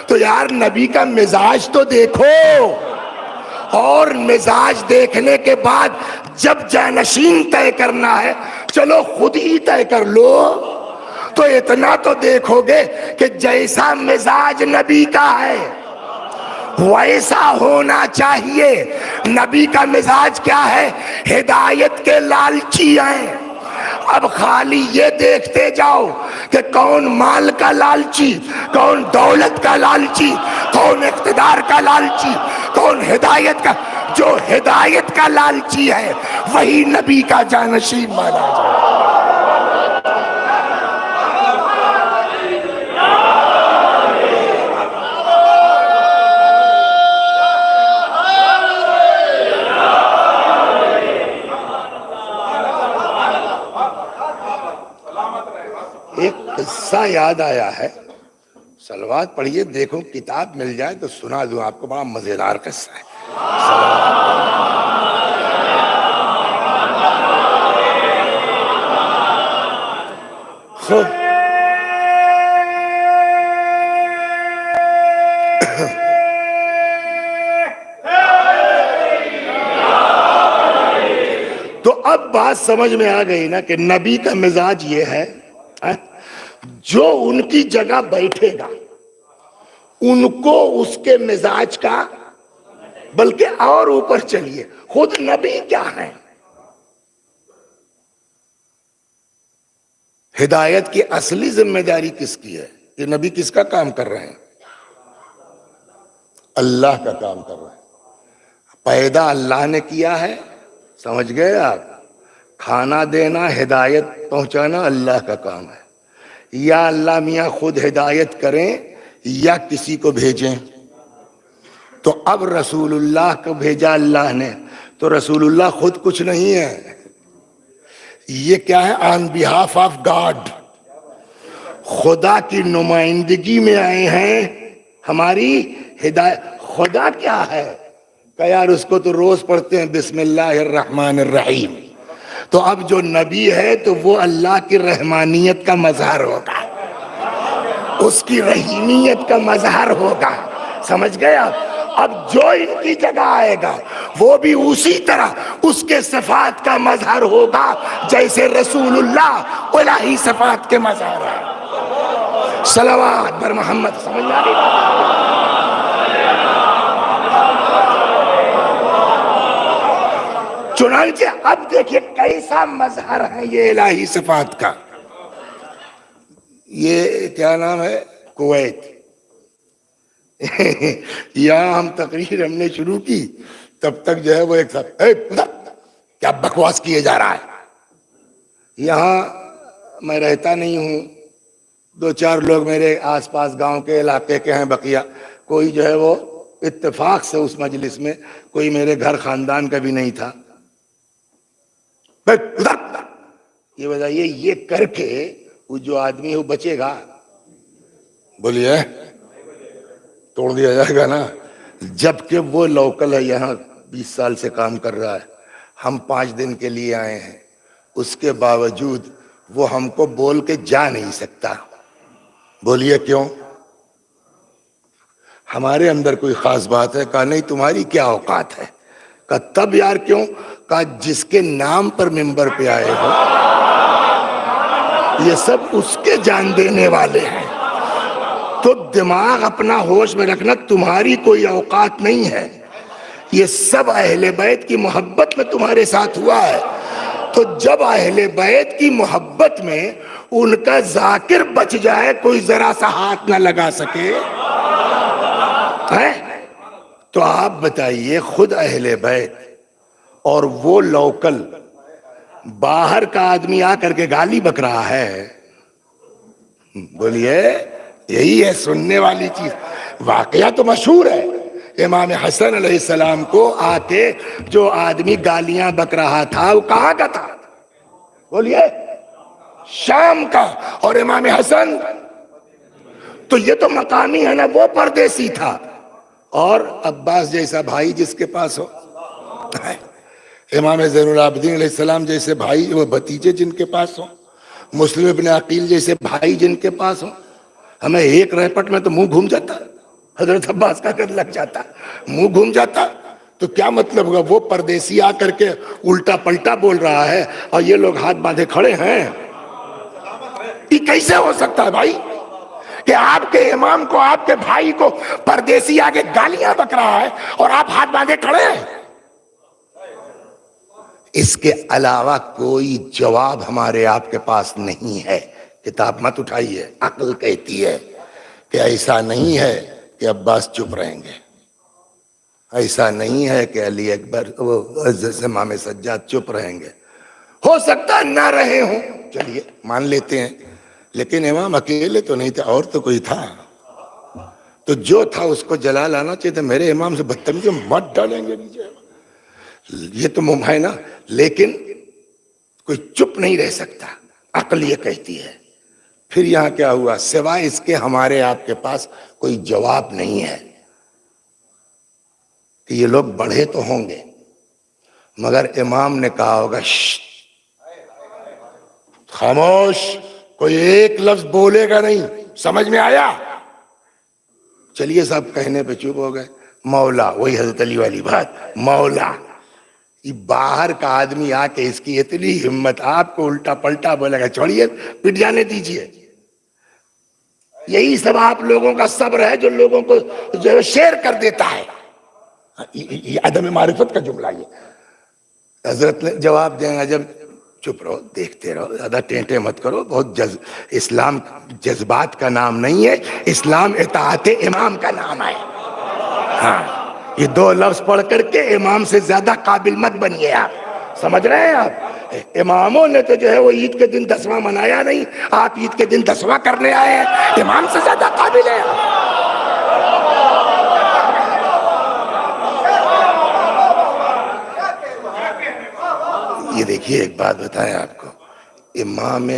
تو یار نبی کا مزاج تو دیکھو. اور مزاج دیکھنے کے بعد جب جانشین طے کرنا ہے چلو خود ہی طے کر لو. تو اتنا تو دیکھو گے کہ جیسا مزاج نبی کا ہے ویسا ہونا چاہیے. نبی کا مزاج کیا ہے؟ ہدایت کے لالچی ہیں. اب خالی یہ دیکھتے جاؤ کہ کون مال کا لالچی، کون دولت کا لالچی، کون اقتدار کا لالچی، کون ہدایت کا. جو ہدایت کا لالچی ہے وہی نبی کا جانشین مانا جائے. ایک قصہ یاد آیا ہے، صلوات پڑھیے، دیکھو کتاب مل جائے تو سنا دوں آپ کو، بڑا مزیدار قصہ ہے. تو اب بات سمجھ میں آ گئی نا کہ نبی کا مزاج یہ ہے، جو ان کی جگہ بیٹھے گا ان کو اس کے مزاج کا، بلکہ اور اوپر چلیے خود نبی کیا ہے؟ ہدایت کی اصلی ذمہ داری کس کی ہے؟ یہ نبی کس کا کام کر رہے ہیں؟ اللہ کا کام کر رہے ہیں. پیدا اللہ نے کیا ہے، سمجھ گئے آپ؟ کھانا دینا، ہدایت پہنچانا اللہ کا کام ہے. یا اللہ میاں خود ہدایت کریں یا کسی کو بھیجیں. تو اب رسول اللہ کو بھیجا اللہ نے، تو رسول اللہ خود کچھ نہیں ہے. یہ کیا ہے؟ آن بہاف آف گاڈ، خدا کی نمائندگی میں آئے ہیں ہماری ہدایت. خدا کیا ہے کہ یار اس کو تو روز پڑھتے ہیں بسم اللہ الرحمن الرحیم. تو اب جو نبی ہے تو وہ اللہ کی رحمانیت کا مظہر ہوگا، اس کی رحیمیت کا مظہر ہوگا. سمجھ گئے آپ؟ اب جو ان کی جگہ آئے گا وہ بھی اسی طرح اس کے صفات کا مظہر ہوگا جیسے رسول اللہ الہی صفات کے مظہر ہے. صلوات بر محمد. سمجھ آ گئی؟ چنانچہ اب دیکھیے کیسا مظہر ہے یہ الہی صفات کا. یہ کیا نام ہے؟ کویت. یہاں ہم تقریر ہم نے شروع کی تب تک جو ہے وہ ایک ساتھ کیا بکواس کیے جا رہا ہے. یہاں میں رہتا نہیں ہوں, 2-4 لوگ میرے آس پاس گاؤں کے علاقے کے ہیں بقیہ, کوئی جو ہے وہ اتفاق سے اس مجلس میں کوئی میرے گھر خاندان کا بھی نہیں تھا. یہ بتائیے یہ کر کے وہ جو آدمی ہے وہ بچے گا؟ بولیے توڑ دیا جائے گا نا. جبکہ وہ لوکل ہے, یہاں 20 سال سے کام کر رہا ہے, ہم 5 دن کے لیے آئے ہیں, اس کے باوجود وہ ہم کو بول کے جا نہیں سکتا. بولیے کیوں؟ ہمارے اندر کوئی خاص بات ہے؟ کہا نہیں, تمہاری کیا اوقات ہے؟ کہا تب یار کیوں؟ کہا جس کے نام پر ممبر پہ آئے ہو یہ سب اس کے جان دینے والے ہیں, تو دماغ اپنا ہوش میں رکھنا, تمہاری کوئی اوقات نہیں ہے. یہ سب اہل بیت کی محبت میں تمہارے ساتھ ہوا ہے. تو جب اہل بیت کی محبت میں ان کا ذاکر بچ جائے, کوئی ذرا سا ہاتھ نہ لگا سکے, تو آپ بتائیے خود اہل بیت اور وہ لوکل باہر کا آدمی آ کر کے گالی بک رہا ہے. بولیے یہی ہے سننے والی چیز. واقعہ تو مشہور ہے, امام حسن علیہ السلام کو آ کے جو آدمی گالیاں بک رہا تھا وہ کہاں کا تھا؟ بولیے شام کا. اور امام حسن تو یہ تو مقامی ہے نا, وہ پردیسی تھا. اور عباس جیسا بھائی جس کے پاس ہو, امام زین العابدین علیہ السلام جیسے بھائی وہ بھتیجے جن کے پاس ہوں, مسلم ابن عقیل جیسے بھائی جن کے پاس ہوں, ہمیں ایک ریپٹ میں تو منہ گھوم جاتا. حضرت عباس کا قد لگ جاتا, منہ گھوم جاتا. تو کیا مطلب ہوگا؟ وہ پردیسی آ کر کے الٹا پلٹا بول رہا ہے اور یہ لوگ ہاتھ باندھے کھڑے ہیں. یہ کیسے ہو سکتا ہے بھائی کہ آپ کے امام کو, آپ کے بھائی کو پردیسی آگے گالیاں بک رہا ہے اور آپ ہاتھ باندھے کھڑے ہیں؟ اس کے علاوہ کوئی جواب ہمارے آپ کے پاس نہیں ہے. کتاب مت اٹھائیے, عقل کہتی ہے کہ ایسا نہیں ہے کہ عباس چپ رہیں گے, ایسا نہیں ہے کہ علی اکبر امام سجاد چپ رہیں گے. ہو سکتا نہ رہے ہوں, چلیے مان لیتے ہیں, لیکن امام اکیلے تو نہیں تھے, اور تو کوئی تھا. تو جو تھا اس کو جلا لانا چاہیے تھا. میرے امام سے بدتمیزی مت ڈالیں گے نیچے, یہ تو ہے نا. لیکن کوئی چپ نہیں رہ سکتا, عقل یہ کہتی ہے. پھر یہاں کیا ہوا؟ سوائے اس کے ہمارے آپ کے پاس کوئی جواب نہیں ہے کہ یہ لوگ بڑھے تو ہوں گے, مگر امام نے کہا ہوگا خاموش, کوئی ایک لفظ بولے گا نہیں. سمجھ میں آیا؟ چلیے سب کہنے پہ چپ ہو گئے. مولا, وہی حضرت علی والی بات, مولا. یہ باہر کا آدمی آ کے اس کی اتنی ہمت, آپ کو الٹا پلٹا بولے گا, چھوڑیے پٹ جانے دیجیے. یہی سب آپ لوگوں کا صبر ہے جو لوگوں کو جو ہے شیئر کر دیتا ہے. یہ عدم معرفت کا جملہ. یہ حضرت نے جواب دیں گا جب چپ رہو, دیکھتے رہو, زیادہ ٹینٹے مت کرو. بہت اسلام جذبات کا نام نہیں ہے, اسلام اطاعت امام کا نام ہے. ہاں, یہ 2 لفظ پڑھ کر کے امام سے زیادہ قابل مت بنیے آپ. سمجھ رہے ہیں آپ؟ اماموں نے تو جو ہے وہ عید کے دن 10واں منایا نہیں, آپ عید کے دن 10واں کرنے آئے ہیں. امام سے زیادہ قابل ہے آپ. یہ دیکھیے ایک بات بتائیں آپ کو, امام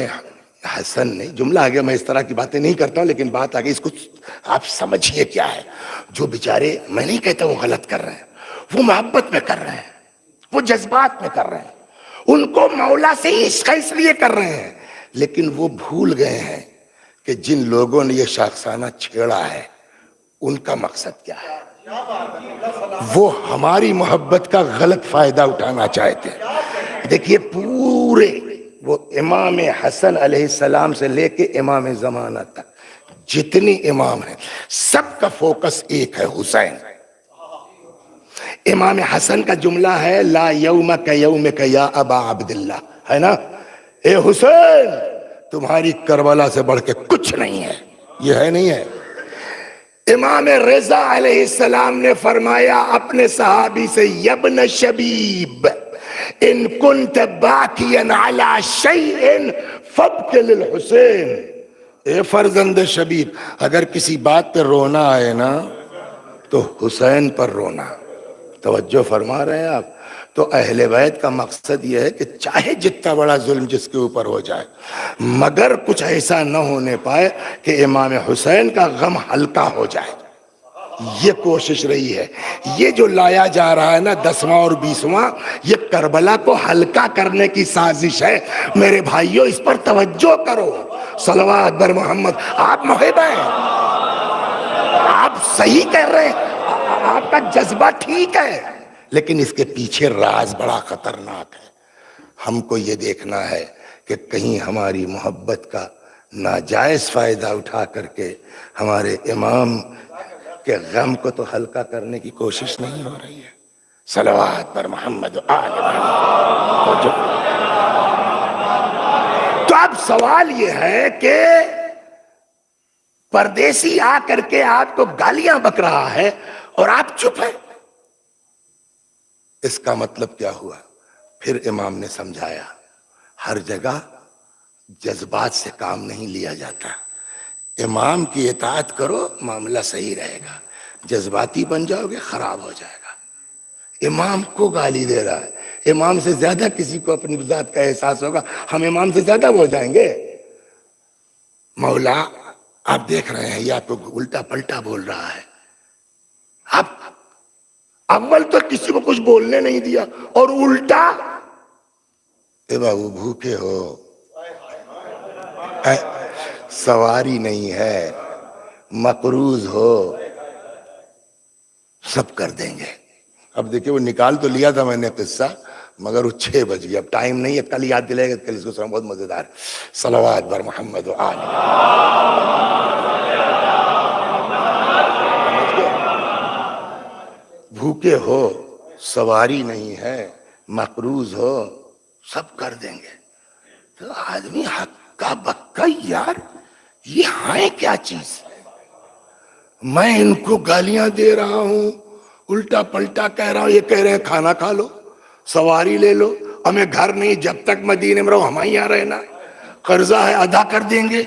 حسن نے, جملہ آ گیا, میں اس طرح کی باتیں نہیں کرتا ہوں لیکن بات آ گئی, اس کو آپ سمجھیے کیا ہے. جو بیچارے, میں نہیں کہتا وہ غلط کر رہے ہیں, وہ محبت میں کر رہے ہیں, وہ جذبات میں کر رہے ہیں, ان کو مولا سے عشق اس لیے کر رہے ہیں, لیکن وہ بھول گئے ہیں کہ جن لوگوں نے یہ شاخسانہ چھیڑا ہے ان کا مقصد کیا ہے. وہ ہماری محبت کا غلط فائدہ اٹھانا چاہتے ہیں. دیکھیے پورے وہ امام حسن علیہ السلام سے لے کے امام زمانہ تک جتنی امام ہیں سب کا فوکس ایک ہے, حسین. امام حسن کا جملہ ہے لا یوم کیومک یا ابا عبداللہ، ہے نا، اے حسین تمہاری کربلا سے بڑھ کے کچھ نہیں ہے، یہ ہے نہیں ہے۔ امام رضا علیہ السلام نے فرمایا اپنے صحابی سے یبن شبیب ان کنت باکیا علی شیء فابک للحسین، اے فرزند شبیب اگر کسی بات پہ رونا آئے نا تو حسین پر رونا۔ توجہ فرما رہے ہیں آپ؟ تو اہل بیت کا مقصد یہ ہے کہ چاہے جتنا بڑا ظلم جس کے اوپر ہو جائے مگر کچھ ایسا نہ ہونے پائے کہ امام حسین کا غم ہلکا ہو جائے، یہ کوشش رہی ہے۔ یہ جو لایا جا رہا ہے نا 10واں اور 20واں، یہ کربلا کو ہلکا کرنے کی سازش ہے۔ میرے بھائیوں اس پر توجہ کرو، صلوات بر محمد۔ آپ محب ہیں، آپ صحیح کہہ رہے ہیں، آپ کا جذبہ ٹھیک ہے، لیکن اس کے پیچھے راز بڑا خطرناک ہے۔ ہم کو یہ دیکھنا ہے کہ کہیں ہماری محبت کا ناجائز فائدہ اٹھا کر کے ہمارے امام کے غم کو تو ہلکا کرنے کی کوشش نہیں ہو رہی ہے۔ صلوات پر محمد و آل محمد۔ تو اب سوال یہ ہے کہ پردیسی آ کر کے آپ کو گالیاں بک رہا ہے اور آپ چپ ہیں، اس کا مطلب کیا ہوا؟ پھر امام نے سمجھایا ہر جگہ جذبات سے کام نہیں لیا جاتا، امام کی اطاعت کرو معاملہ صحیح رہے گا، جذباتی بن جاؤ گے خراب ہو جائے گا۔ امام کو گالی دے رہا ہے، امام سے زیادہ کسی کو اپنی ذات کا احساس ہوگا، ہم امام سے زیادہ ہو جائیں گے۔ مولا آپ دیکھ رہے ہیں یہ آپ کو الٹا پلٹا بول رہا ہے، آپ اول تو کسی کو کچھ بولنے نہیں دیا اور الٹا اے بابو بھوکے ہو، سواری نہیں ہے، مقروض ہو، سب کر دیں گے۔ اب دیکھیں وہ نکال تو لیا تھا میں نے قصہ، مگر وہ 6 بج گیا، اب ٹائم نہیں ہے، کل یاد دلائے گا، کل اس کو سنا بہت مزیدار۔ صلوات بر محمد و آل۔ بھوکے ہو، سواری نہیں ہے، مقروض ہو، سب کر دیں گے۔ تو آدمی ہکا بکا یار یہ ہائیں کیا چیز، میں ان کو گالیاں دے رہا ہوں، الٹا پلٹا کہہ رہا ہوں، یہ کہہ رہے ہیں کھانا کھا لو، سواری لے لو، ہمیں گھر نہیں، جب تک مدینے میں رہو ہمیں یہاں رہنا، قرضہ ہے ادا کر دیں گے۔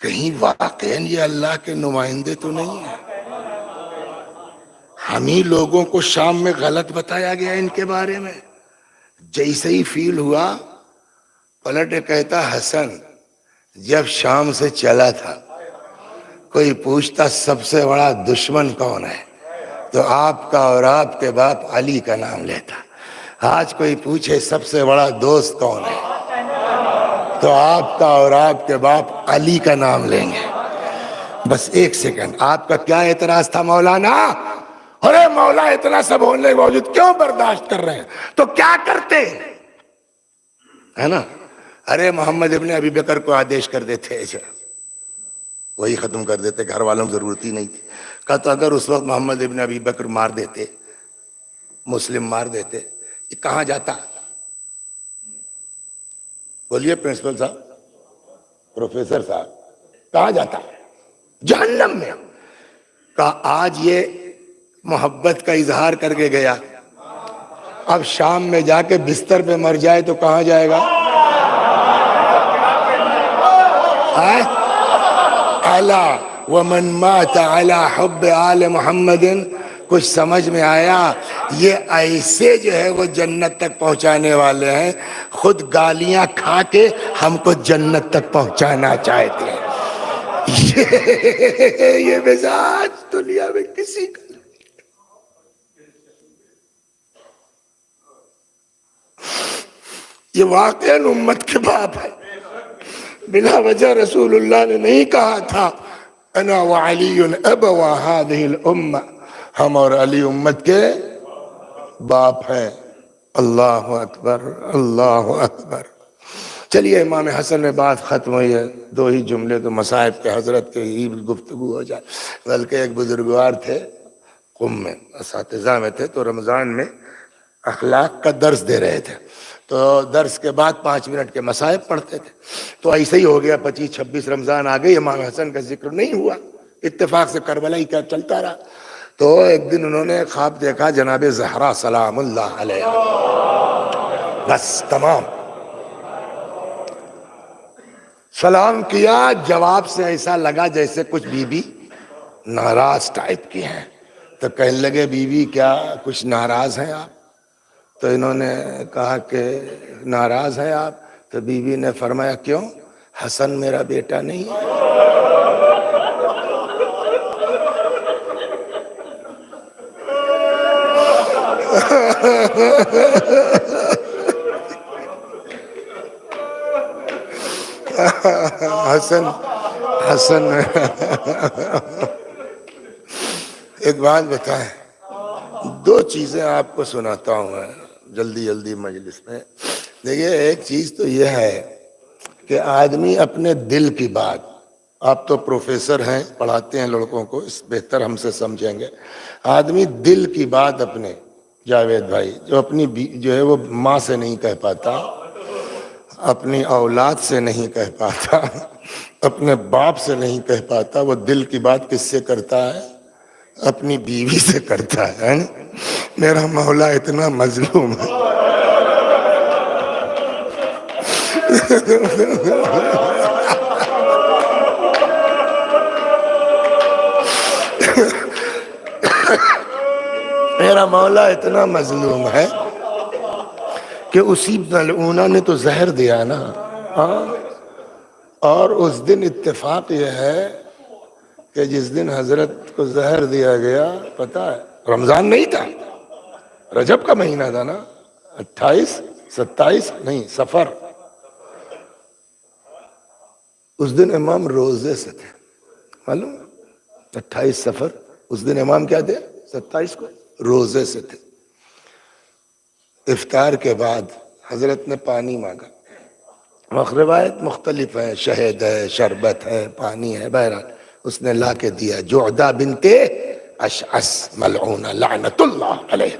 کہیں واقعاً یہ اللہ کے نمائندے تو نہیں ہیں؟ ہم ہی لوگوں کو شام میں غلط بتایا گیا ان کے بارے میں۔ جیسے ہی فیل ہوا پلٹ کہتا حسن جب شام سے چلا تھا کوئی پوچھتا سب سے بڑا دشمن کون ہے تو آپ کا اور آپ کے باپ علی کا نام لیتا، آج کوئی پوچھے سب سے بڑا دوست کون ہے تو آپ کا اور آپ کے باپ علی کا نام لیں گے۔ بس ایک سیکنڈ، آپ کا کیا اعتراض تھا مولانا؟ ارے مولا اتنا سب ہونے کے باوجود کیوں برداشت کر رہے ہیں؟ تو کیا کرتے ہے نا؟ ارے محمد ابن ابی بکر کو آدیش کر دیتے، وہی ختم کر دیتے، گھر والوں کی ضرورت ہی نہیں تھی۔ کہا تو اگر اس وقت محمد ابن ابی بکر مار دیتے، مسلم مار دیتے، یہ کہاں جاتا؟ بولیے پرنسپل صاحب، پروفیسر صاحب، کہاں جاتا؟ جہنم میں۔ کہا آج یہ محبت کا اظہار کر کے گیا، اب شام میں جا کے بستر پہ مر جائے تو کہاں جائے گا؟ الا ومن مات علی حب آل محمد۔ کچھ سمجھ میں آیا؟ یہ ایسے جو ہے وہ جنت تک پہنچانے والے ہیں، خود گالیاں کھا کے ہم کو جنت تک پہنچانا چاہتے ہیں۔ یہ مزاج دنیا میں کسی کا نہیں۔ یہ واقعاً امت کے باپ ہے، بلا وجہ رسول اللہ نے نہیں کہا تھا انا وعلی ابوا هذه الامہ، ہم اور علی امت کے باپ ہیں۔ اللہ اکبر، اللہ اکبر۔ چلیے امام حسن میں بات ختم ہوئی ہے، 2 ہی جملے تو مصائب کے حضرت کے ہی گفتگو ہو جائے۔ بلکہ ایک بزرگوار تھے میں اساتذہ میں تھے، تو رمضان میں اخلاق کا درس دے رہے تھے، تو درس کے بعد 5 منٹ کے مصائب پڑھتے تھے. تو ایسے ہی ہو گیا، 25-26 رمضان آ گئی، امام حسن کا ذکر نہیں ہوا، اتفاق سے کربلا ہی کا چلتا رہا. تو ایک دن انہوں نے خواب دیکھا جناب زہرا سلام اللہ علیہ، بس تمام. سلام کیا، جواب سے ایسا لگا جیسے کچھ بی بی ناراض ٹائپ کی ہیں. تو کہنے لگے بی بی کیا کچھ ناراض ہیں آپ؟ تو انہوں نے کہا کہ ناراض ہیں آپ؟ تو بی بی نے فرمایا کیوں؟ حسن میرا بیٹا نہیں ہے؟ حسن حسن ایک بات بتائیں، 2 چیزیں آپ کو سناتا ہوں میں جلدی جلدی مجلس میں. دیکھیے ایک چیز تو یہ ہے کہ آدمی اپنے دل کی بات، آپ تو پروفیسر ہیں پڑھاتے ہیں لڑکوں کو، اس بہتر ہم سے سمجھیں گے، آدمی دل کی بات اپنے جاوید بھائی جو اپنی جو ہے وہ ماں سے نہیں کہہ پاتا، اپنی اولاد سے نہیں کہہ پاتا، اپنے باپ سے نہیں کہہ پاتا، وہ دل کی بات کس سے کرتا ہے؟ اپنی بیوی سے کرتا ہے. میرا مولا اتنا مظلوم ہے. میرا مولا اتنا مظلوم ہے کہ اسی ملعونہ نے تو زہر دیا نا. ہاں، اور اس دن اتفاق یہ ہے کہ جس دن حضرت کو زہر دیا گیا، پتہ ہے رمضان نہیں تھا، رجب کا مہینہ تھا نا، 28-27 نہیں سفر. اس دن امام روزے سے تھے، معلوم 28 سفر، اس دن امام کیا تھے؟ 27 کو روزے سے تھے. افطار کے بعد حضرت نے پانی مانگا، روایت مختلف ہے، شہد ہے، شربت ہے، پانی ہے، بہرحال اس نے لا کے دیا. جعدہ بنت اشعث ملعونہ لعنت اللہ علیہ،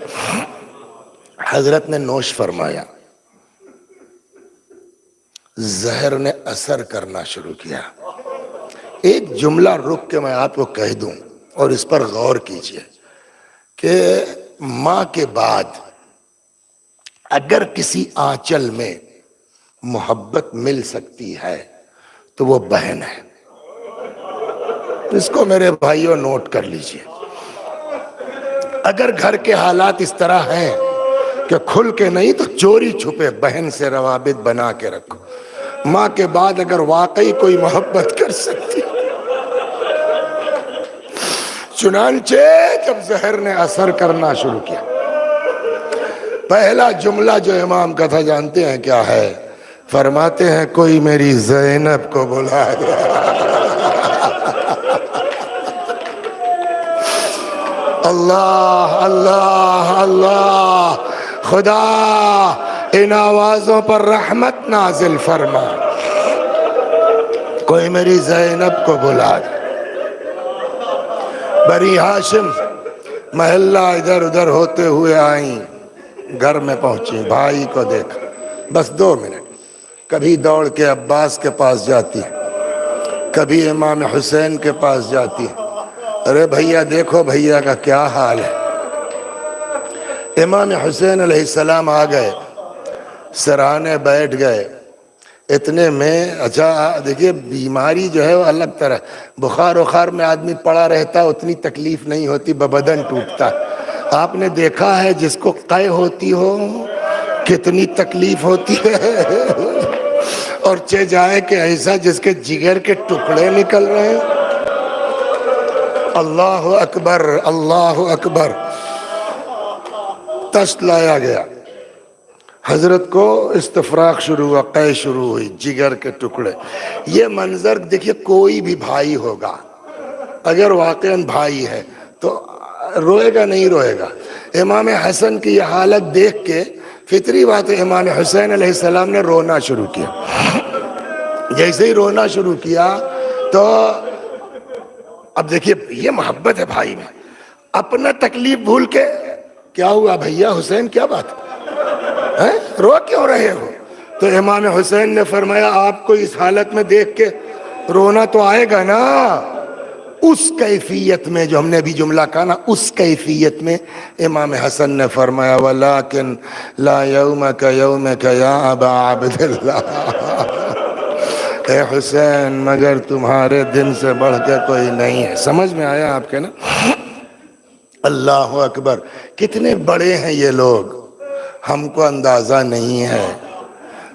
حضرت نے نوش فرمایا، زہر نے اثر کرنا شروع کیا. ایک جملہ رک کے میں آپ کو کہہ دوں اور اس پر غور کیجئے کہ ماں کے بعد اگر کسی آنچل میں محبت مل سکتی ہے تو وہ بہن ہے. اس کو میرے بھائیوں نوٹ کر لیجئے. اگر گھر کے حالات اس طرح ہیں کہ کھل کے نہیں تو چوری چھپے بہن سے روابط بنا کے رکھو. ماں کے بعد اگر واقعی کوئی محبت کر سکتی، چنانچہ جب زہر نے اثر کرنا شروع کیا، پہلا جملہ جو امام کا تھا جانتے ہیں کیا ہے؟ فرماتے ہیں کوئی میری زینب کو بلا دے. اللہ اللہ اللہ، خدا ان آوازوں پر رحمت نازل فرما، کوئی میری زینب کو بلا دے. بری ہاشم محلہ ادھر ادھر ہوتے ہوئے آئیں، گھر میں پہنچی، بھائی کو دیکھا، بس 2 منٹ. کبھی دوڑ کے عباس کے پاس جاتی، کبھی امام حسین کے پاس جاتی، ارے بھیا دیکھو بھیا کا کیا حال ہے. امام حسین علیہ السلام آ گئے، سرانے بیٹھ گئے. اتنے میں اچھا دیکھیے بیماری جو ہے وہ الگ طرح، بخار وخار میں آدمی پڑا رہتا اتنی تکلیف نہیں ہوتی، بدن ٹوٹتا. آپ نے دیکھا ہے جس کو قے ہوتی ہو کتنی تکلیف ہوتی ہے، اور چہ جائے کہ ایسا جس کے جگر کے ٹکڑے نکل رہے ہیں. اللہ اکبر اللہ اکبر. تشت لایا گیا، حضرت کو استفراغ شروع ہوا، قے شروع ہوئی، جگر کے ٹکڑے. یہ منظر دیکھیے کوئی بھی بھائی ہوگا اگر واقعاً بھائی ہے تو روئے گا نہیں روئے گا. امام حسن کی یہ حالت دیکھ کے فطری بات ہے امام حسین علیہ السلام نے رونا شروع کیا. جیسے ہی رونا شروع کیا تو اب دیکھیے یہ محبت ہے بھائی میں. اپنا تکلیف بھول کے کیا ہوا بھیا حسین کیا بات ہے رو کیوں رہے ہو؟ تو امام حسین نے فرمایا آپ کو اس حالت میں دیکھ کے رونا تو آئے گا نا، اس کیفیت میں جو ہم نے ابھی جملہ کہا نا، اس کیفیت میں امام حسن نے فرمایا ولیکن لا یومک یومک یا ابا عبداللہ، اے حسین مگر تمہارے دن سے بڑھ کے کوئی نہیں ہے۔ سمجھ میں آیا آپ کے نا؟ اللہ اکبر، کتنے بڑے ہیں یہ لوگ، ہم کو اندازہ نہیں ہے۔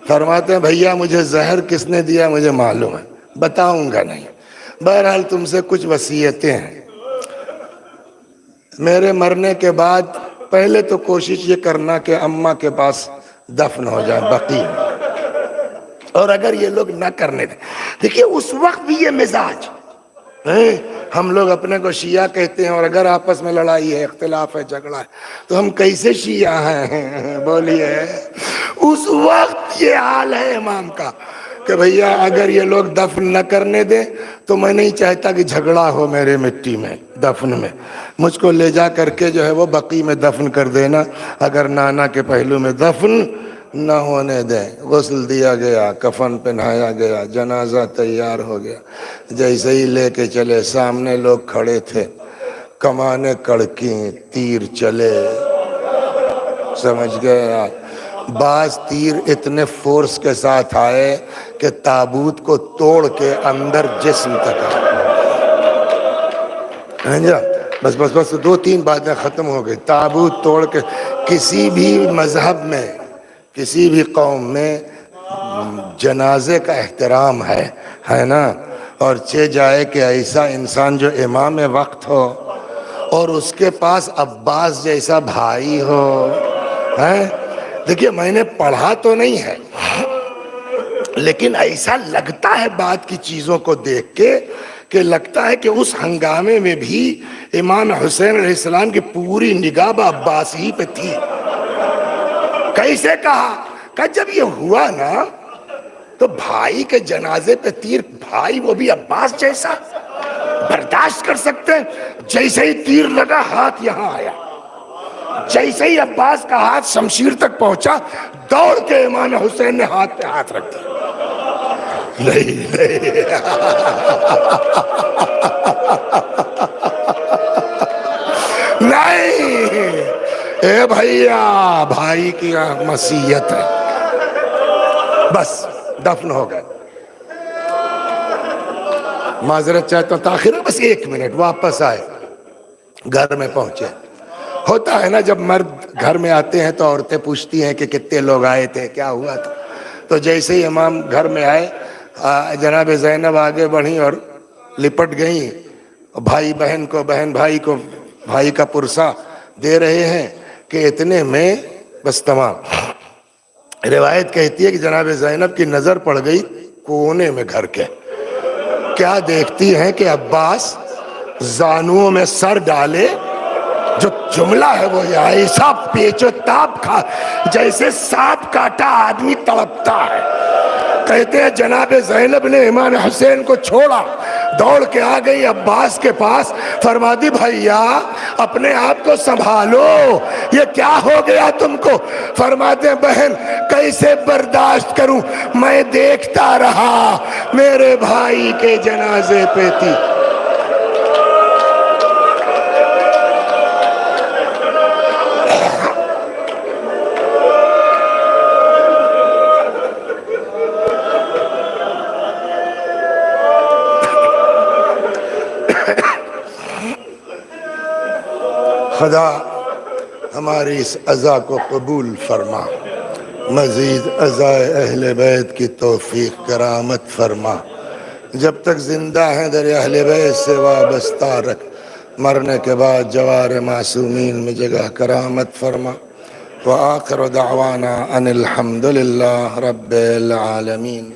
فرماتے ہیں بھیا مجھے زہر کس نے دیا مجھے معلوم ہے، بتاؤں گا نہیں، بہرحال تم سے کچھ وصیتیں ہیں۔ میرے مرنے کے بعد پہلے تو کوشش یہ کرنا کہ اماں کے پاس دفن ہو جائے بقیع میں، اور اگر یہ لوگ نہ کرنے دیں، دیکھیے اس وقت بھی یہ مزاج، ہم لوگ اپنے کو شیعہ کہتے ہیں اور اگر آپس میں لڑائی ہے اختلاف ہے جھگڑا ہے تو ہم کیسے شیعہ ہیں؟ بولیے۔ اس وقت یہ حال ہے امام کا کہ بھیا اگر یہ لوگ دفن نہ کرنے دیں تو میں نہیں چاہتا کہ جھگڑا ہو میرے مٹی میں دفن میں، مجھ کو لے جا کر کے جو ہے وہ بقیع میں دفن کر دینا، اگر نانا کے پہلو میں دفن نہ ہونے دیں۔ غسل دیا گیا، کفن پہنایا گیا، جنازہ تیار ہو گیا، جیسے ہی لے کے چلے سامنے لوگ کھڑے تھے، کمانے کڑکیں، تیر چلے، سمجھ گئے آپ؟ بعض تیر اتنے فورس کے ساتھ آئے کہ تابوت کو توڑ کے اندر جسم تک آئے۔ بس بس بس دو تین باتیں ختم ہو گئی، تابوت توڑ کے۔ کسی بھی مذہب میں کسی بھی قوم میں جنازے کا احترام ہے نا، اور چہ جائے کہ ایسا انسان جو امام وقت ہو اور اس کے پاس عباس جیسا بھائی ہو، دیکھیے میں نے پڑھا تو نہیں ہے لیکن ایسا لگتا ہے بات کی چیزوں کو دیکھ کے کہ لگتا ہے کہ اس ہنگامے میں بھی امام حسین علیہ السلام کی پوری نگاہ عباس ہی پہ تھی۔ کیسے کہا کہ جب یہ ہوا نا تو بھائی کے جنازے پہ تیر، بھائی وہ بھی عباس جیسا برداشت کر سکتے ہیں؟ جیسے ہی تیر لگا ہاتھ یہاں آیا، جیسے ہی عباس کا ہاتھ شمشیر تک پہنچا دوڑ کے امام حسین نے ہاتھ پہ ہاتھ رکھ دیا۔ نہیں اے بھیا، بھائی کی مسیت ہے، بس دفن ہو گئے۔ معذرت چاہتا ہوں تاخیر ہے، بس 1 منٹ، واپس آئے، گھر میں پہنچے۔ ہوتا ہے نا جب مرد گھر میں آتے ہیں تو عورتیں پوچھتی ہیں کہ کتنے لوگ آئے تھے، کیا ہوا تھا؟ تو جیسے ہی امام گھر میں آئے، جناب زینب آگے بڑھی اور لپٹ گئیں، بھائی بہن کو، بہن بھائی کو بھائی کا پرسہ دے رہے ہیں کہ اتنے میں بس تمام۔ روایت کہتی ہے کہ جناب زینب کی نظر پڑ گئی کونے میں گھر کے، کیا دیکھتی ہیں کہ عباس زانوؤں میں سر ڈالے، جو جملہ ہے وہ ایسا پیچ و تاب کھا جیسے سانپ کاٹا آدمی تڑپتا ہے۔ کہتے ہیں جناب زینب نے امام حسین کو چھوڑا، دوڑ کے آ گئی عباس کے پاس، فرما دی بھیا اپنے آپ کو سنبھالو، یہ کیا ہو گیا تم کو؟ فرماتے ہیں بہن کیسے برداشت کروں، میں دیکھتا رہا میرے بھائی کے جنازے پہ تھی۔ خدا ہماری اس عزا کو قبول فرما، مزید عزائے اہل بیت کی توفیق کرامت فرما، جب تک زندہ ہیں در اہل بیت سے وابستہ رکھ، مرنے کے بعد جوار معصومین میں جگہ کرامت فرما۔ وآخر دعوانا ان الحمد للہ رب العالمین۔